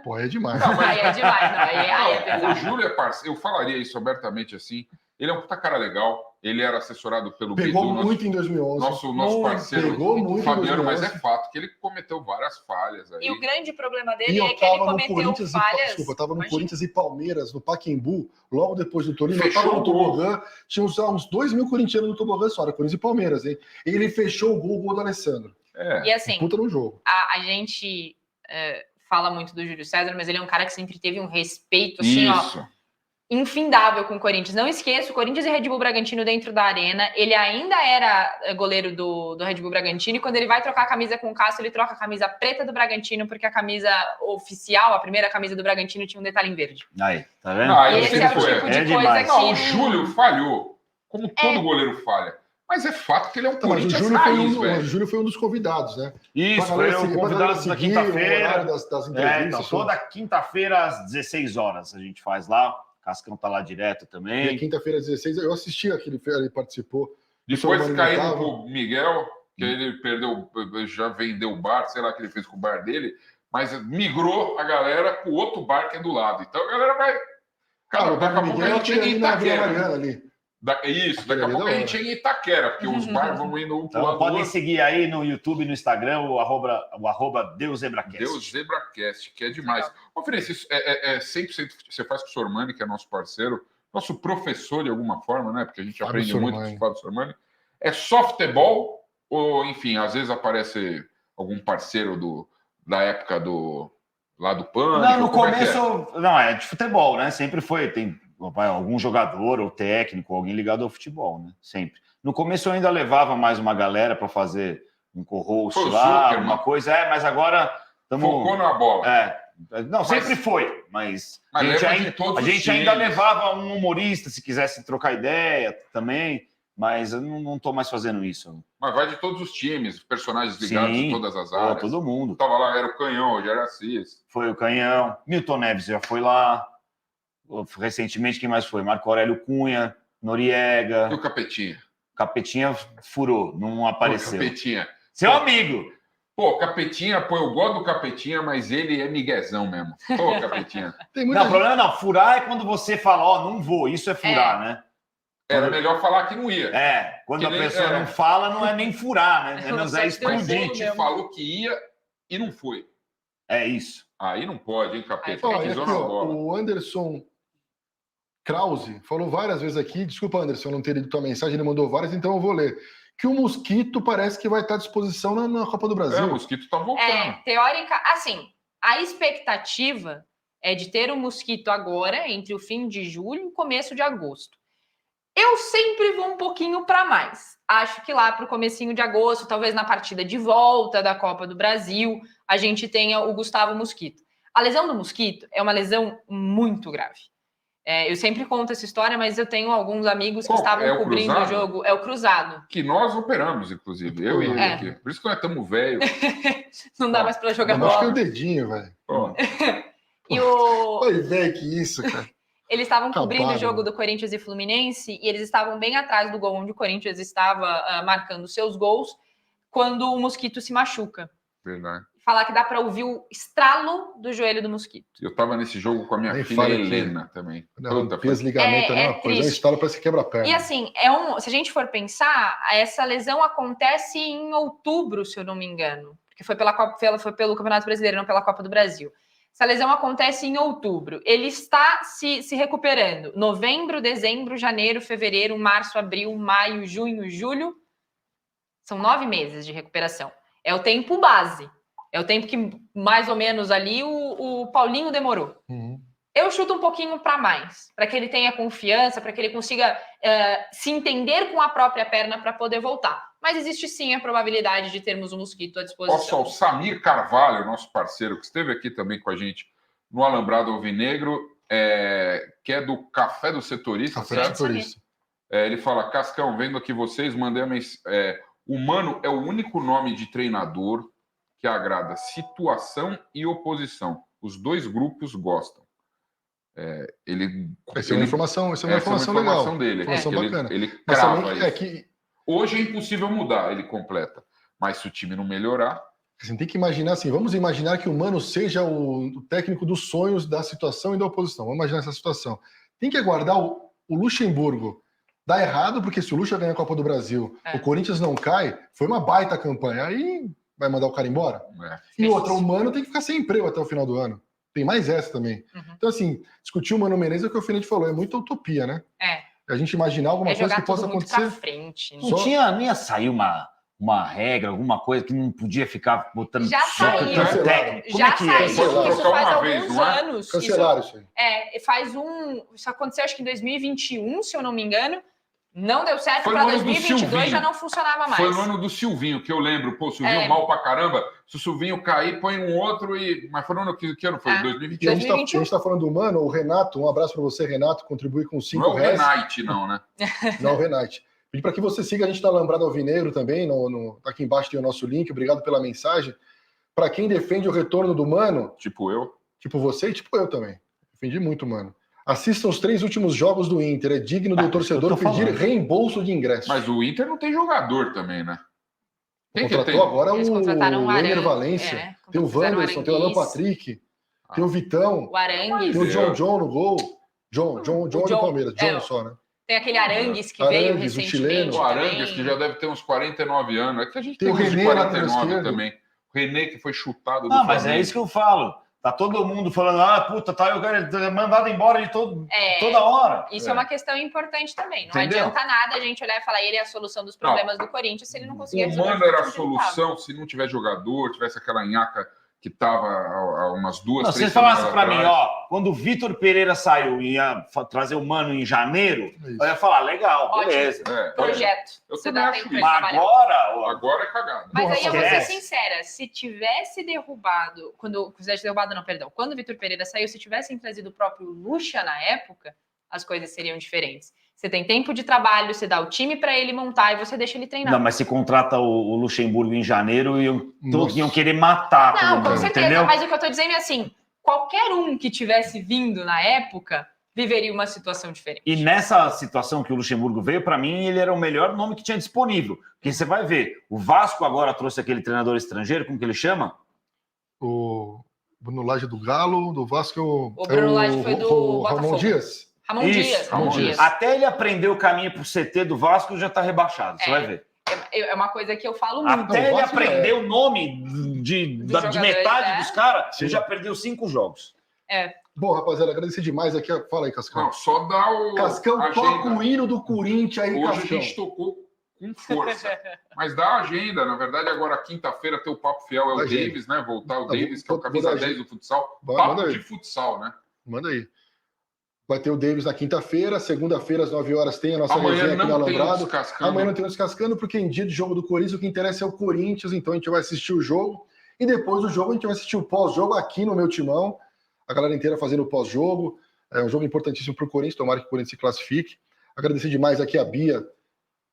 Pô, é demais. Não, aí é demais, não. Aí é pesado. O Júlio é parceiro, eu falaria isso abertamente assim. Ele é um puta cara legal. Ele era assessorado pelo Pegou Bidu, muito em 2011. nosso parceiro. Pegou muito Fabiano, em 2011. mas é fato que ele cometeu várias falhas aí. E o grande problema dele E eu é que ele tava no cometeu Corinthians falhas. Desculpa, eu tava no Imagina. Corinthians e Palmeiras, no Pacaembu, logo depois do Torino. Fechou Eu tava no o gol. tobogã, tinha uns 2 mil corintianos no tobogã só, era Corinthians e Palmeiras, hein? E ele fechou o gol do Alessandro. É. E assim, Puta no jogo. a gente fala muito do Júlio César, mas ele é um cara que sempre teve um respeito, assim, Isso. infindável com o Corinthians. Não esqueça, o Corinthians e Red Bull Bragantino dentro da arena. Ele ainda era goleiro do Red Bull Bragantino, e quando ele vai trocar a camisa com o Cássio, ele troca a camisa preta do Bragantino, porque a camisa oficial, a primeira camisa do Bragantino, tinha um detalhe em verde. Aí, tá vendo? Ah, E ele esse sempre é o foi. tipo de É coisa demais. que... Não, o Júlio falhou, como todo goleiro falha. Mas é fato que ele é um Então, mas o Corinthians Júlio, raiz, o velho. Júlio foi um dos convidados, né? Isso, Pra foi galera o seguir, pra convidado galera da seguir o quinta-feira. horário das entrevistas. Então, toda quinta-feira às 16 horas a gente faz lá. Cascão tá lá direto E também. quinta-feira às 16, eu assisti aquele, ele participou. Depois Sormani caímos tava. pro Miguel, que ele perdeu, já vendeu o bar, sei lá o que ele fez com o bar dele, mas migrou a galera pro outro bar que é do lado. Então a galera vai. Cara, o daqui a pouco a gente chega em ali na Vila Itaquera. Mariana ali. Isso, daqui a pouco a gente chega em Itaquera, porque os bars vão indo um pro Então lado do podem outro. seguir aí no YouTube, no Instagram, o arroba Deus Zebracast. Deus Zebracast, que é demais. Ô, Felipe, isso é 100% que você faz com o Sormani, que é nosso parceiro, nosso professor de alguma forma, né? Porque a gente Fábio aprende Sormani. muito com o Fábio Sormani. É softball ou, enfim, às vezes aparece algum parceiro da época lá do Pânico? Não, no Como é que começo, não, é de futebol, né? Sempre foi. Tem algum jogador ou técnico, alguém ligado ao futebol, né? Sempre. No começo eu ainda levava mais uma galera para fazer um co-host Foi o lá, Zuckerman. uma coisa, mas agora estamos. Focou na bola. Não, sempre foi, mas a gente, leva de todos a os gente ainda times. levava um humorista se quisesse trocar ideia também, mas eu não tô mais fazendo isso. Mas vai de todos os times, personagens ligados Sim, em todas as áreas. todo mundo. Tava lá, era o Canhão, hoje era Assis. Foi o Canhão, Milton Neves já foi lá. Recentemente, quem mais foi? Marco Aurélio Cunha, Noriega. E o Capetinha? Capetinha furou, não apareceu. Pô, Capetinha. Seu amigo! Pô, Capetinha, eu gosto do Capetinha, mas ele é miguezão mesmo. Pô, Capetinha. Tem Não, muita o problema não, furar é quando você fala, ó, não vou, isso é furar, né? Era melhor falar que não ia. Quando Que a nem- pessoa não fala, não é nem furar, né? Menos é O explodir. Conte falou que ia e não foi. É isso. Aí não pode, hein, Capeta? Ó, Pisou aqui, na ó, bola. o Anderson Krause falou várias vezes aqui, desculpa, Anderson, eu não ter lido tua mensagem, ele mandou várias, então eu vou ler. Que o Mosquito parece que vai estar à disposição na Copa do Brasil. O Mosquito tá voltando. Teórica, assim, a expectativa é de ter o Mosquito agora, entre o fim de julho e o começo de agosto. Eu sempre vou um pouquinho para mais. Acho que lá para o comecinho de agosto, talvez na partida de volta da Copa do Brasil, a gente tenha o Gustavo Mosquito. A lesão do Mosquito é uma lesão muito grave. Eu sempre conto essa história, mas eu tenho alguns amigos que estavam cobrindo o jogo. É o cruzado. Que nós operamos, inclusive. Eu e ele aqui. Por isso que nós estamos velhos. Não dá mais para jogar Eu acho que é bola. o dedinho, velho. E o... Oi, velho, que isso, cara. Eles estavam cobrindo Acabaram. o jogo do Corinthians e Fluminense e eles estavam bem atrás do gol onde o Corinthians estava marcando seus gols quando o Mosquito se machuca. Verdade. Falar que dá para ouvir o estralo do joelho do Mosquito. Eu tava nesse jogo com a minha Nem filha fala Helena também. Não, Puta, peso ligamento não é uma coisa, é um estalo para se quebrar a perna. E assim, se a gente for pensar, essa lesão acontece em outubro, se eu não me engano. Porque foi pelo Campeonato Brasileiro, não pela Copa do Brasil. Essa lesão acontece em outubro. Ele está se recuperando. Novembro, dezembro, janeiro, fevereiro, março, abril, maio, junho, julho. São 9 meses de recuperação. É o tempo base. É o tempo que, mais ou menos, ali o Paulinho demorou. Eu chuto um pouquinho para mais, para que ele tenha confiança, para que ele consiga se entender com a própria perna para poder voltar. Mas existe sim a probabilidade de termos um mosquito à disposição. O Samir Carvalho, nosso parceiro, que esteve aqui também com a gente no Alambrado Alvinegro, que é do Café do Setorista, certo? Ele fala, Cascão, vendo aqui vocês, mandei a mensagem. O Mano é o único nome de treinador que agrada situação e oposição. Os dois grupos gostam. Essa é uma informação legal. Dele. Informação bacana. Ele crava isso. Hoje é impossível mudar, ele completa. Mas se o time não melhorar... Você tem que imaginar assim, vamos imaginar que o Mano seja o técnico dos sonhos da situação e da oposição. Vamos imaginar essa situação. Tem que aguardar o Luxemburgo dar errado, porque se o Luxa ganhar a Copa do Brasil, o Corinthians não cai, foi uma baita campanha. Aí vai mandar o cara embora? E outra, o Mano tem que ficar sem emprego até o final do ano. Tem mais essa também. Então, assim, discutir o Mano Menezes é o que o Alfinete falou, é muita utopia, né? A gente imaginar alguma coisa que possa acontecer. Pra frente, né? Não ia sair uma regra, alguma coisa que não podia ficar botando... Já saiu. Já saiu. Isso faz alguns anos. Cancelaram isso aí. Isso aconteceu acho que em 2021, se eu não me engano. Não deu certo, para 2022 já não funcionava mais. Foi no ano do Silvinho, que eu lembro. Pô, o Silvinho mal pra caramba. Se o Silvinho cair, põe um outro e... Mas foi no ano que ano foi? 2021. A gente está falando do Mano, o Renato, um abraço para você, Renato, contribui com 5 reais. Não é o Renate, não, né? Não é o Renate. Pedi para que você siga a gente na Alambrado Alvinegro também, aqui embaixo tem o nosso link, obrigado pela mensagem. Para quem defende o retorno do Mano... Tipo eu. Tipo você e tipo eu também. Defendi muito, Mano. Assistam os 3 últimos jogos do Inter. É digno do torcedor pedir reembolso de ingresso. Mas o Inter não tem jogador também, né? Quem contratou agora o Ener Valência. É, tem o Wanderson, tem o Alan Patrick, tem o Vitão. O Arangues. Tem o John no gol. John do Palmeiras. John só, né? Tem aquele Arangues que veio recentemente. O Arangues, que já deve ter uns 49 anos. É que a gente tem o René 49 também. O René que foi chutado do mas é isso que eu falo. Tá todo mundo falando, puta, tá, eu quero mandado embora de toda hora. Isso é uma questão importante também. Não adianta nada a gente olhar e falar ele é a solução dos problemas do Corinthians se ele não conseguir resolver. O Mano era a solução se não tiver jogador, tivesse aquela nhaca que tava há umas 2, 3 semanas. Se você falasse pra mim, quando o Vitor Pereira saiu e ia trazer o Mano em janeiro, eu ia falar, legal, ótimo, beleza. Projeto. Você dá tempo pra trabalhar. Agora é cagada. Mas aí eu vou ser sincera, se tivesse derrubado, quando o Vitor Pereira saiu, se tivessem trazido o próprio Lucha na época, as coisas seriam diferentes. Você tem tempo de trabalho, você dá o time para ele montar e você deixa ele treinar. Não, mas se contrata o Luxemburgo em janeiro, iam querer matar todo mundo, com certeza, entendeu? Mas o que eu tô dizendo é assim, qualquer um que tivesse vindo na época viveria uma situação diferente. E nessa situação que o Luxemburgo veio, para mim, ele era o melhor nome que tinha disponível. Porque você vai ver, o Vasco agora trouxe aquele treinador estrangeiro, como que ele chama? O Bruno Lage do Galo, do Vasco... O Bruno Lage foi do Ramon Dias. Ramon Dias. Até ele aprender o caminho pro CT do Vasco, já tá rebaixado, você vai ver. É uma coisa que eu falo muito. Até ele aprender o nome de metade dos caras, ele já perdeu 5 jogos. Bom, rapaziada, agradecer demais aqui. Fala aí, Cascão. Não, só dá o... Cascão, toca o hino do Corinthians aí, Hoje Cascão. A gente tocou com força. Mas dá a agenda. Na verdade, agora quinta-feira tem o Papo Fiel, é o Davis, né? Voltar o Davis, que é o camisa 10 do futsal. Papo de futsal, né? Manda aí. Vai ter o Davis na quinta-feira, segunda-feira às 9 horas tem a nossa resenha aqui no Alambrado. Amanhã não tem Descascando, porque em dia de jogo do Corinthians o que interessa é o Corinthians, então a gente vai assistir o jogo e depois do jogo a gente vai assistir o pós-jogo aqui no Meu Timão, a galera inteira fazendo o pós-jogo. É um jogo importantíssimo para o Corinthians, tomara que o Corinthians se classifique. Agradecer demais aqui a Bia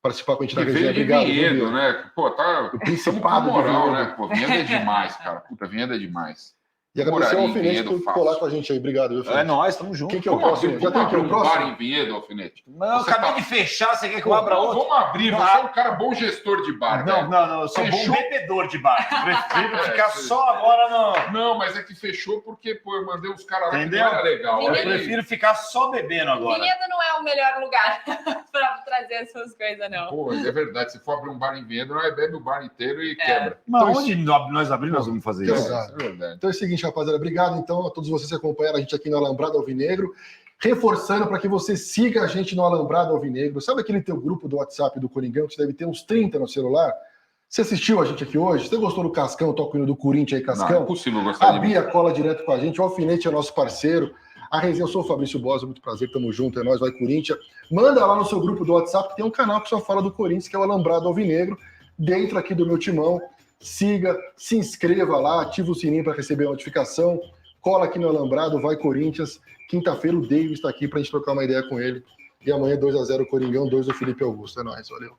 participar com a gente na resenha. Obrigado, Vinhedo, né? Pô, tá o principado moral, né? Pô, Vinhedo é demais, cara. Puta, Vinhedo é demais. E agradecer ao Alfinete por colar com a gente aí. Obrigado, viu, É nóis, tamo junto. Quem que é o próximo? Já tem aqui o próximo? Bar em Vinhedo, Alfinete? Não, acabei de fechar, você quer que eu abra outro? Vamos abrir, você é um cara bom gestor de bar. Não, eu sou bom bebedor de bar. Prefiro ficar só agora Não, mas é que fechou porque, pô, eu mandei uns caras lá que não era legal. Eu prefiro ficar só bebendo agora. Vinhedo não é o melhor lugar pra trazer essas coisas, não. Pô, é verdade, se for abrir um bar em Vinhedo, nós bebe o bar inteiro e quebra. Mas onde nós abrimos, nós vamos fazer isso. É verdade. Então é o seguinte, seguinte, rapaziada, obrigado então a todos vocês que acompanharam a gente aqui no Alambrado Alvinegro. Reforçando para que você siga a gente no Alambrado Alvinegro. Sabe aquele teu grupo do WhatsApp do Coringão, que você deve ter uns 30 no celular? Você assistiu a gente aqui hoje? Você gostou do Cascão, toca o hino do Corinthians aí, Cascão? Não, é impossível gostar A Bia cola direto com a gente, o Alfinete é nosso parceiro. A resenha, eu sou o Fabrício Bosa, muito prazer, tamo junto, é nóis, vai Corinthians. Manda lá no seu grupo do WhatsApp, tem um canal que só fala do Corinthians, que é o Alambrado Alvinegro, dentro aqui do meu timão. Siga, se inscreva lá, ativa o sininho para receber a notificação. Cola aqui no Alambrado, vai Corinthians. Quinta-feira o David está aqui para a gente trocar uma ideia com ele. E amanhã 2-0 Coringão, 2 do Felipe Augusto. É nóis, valeu.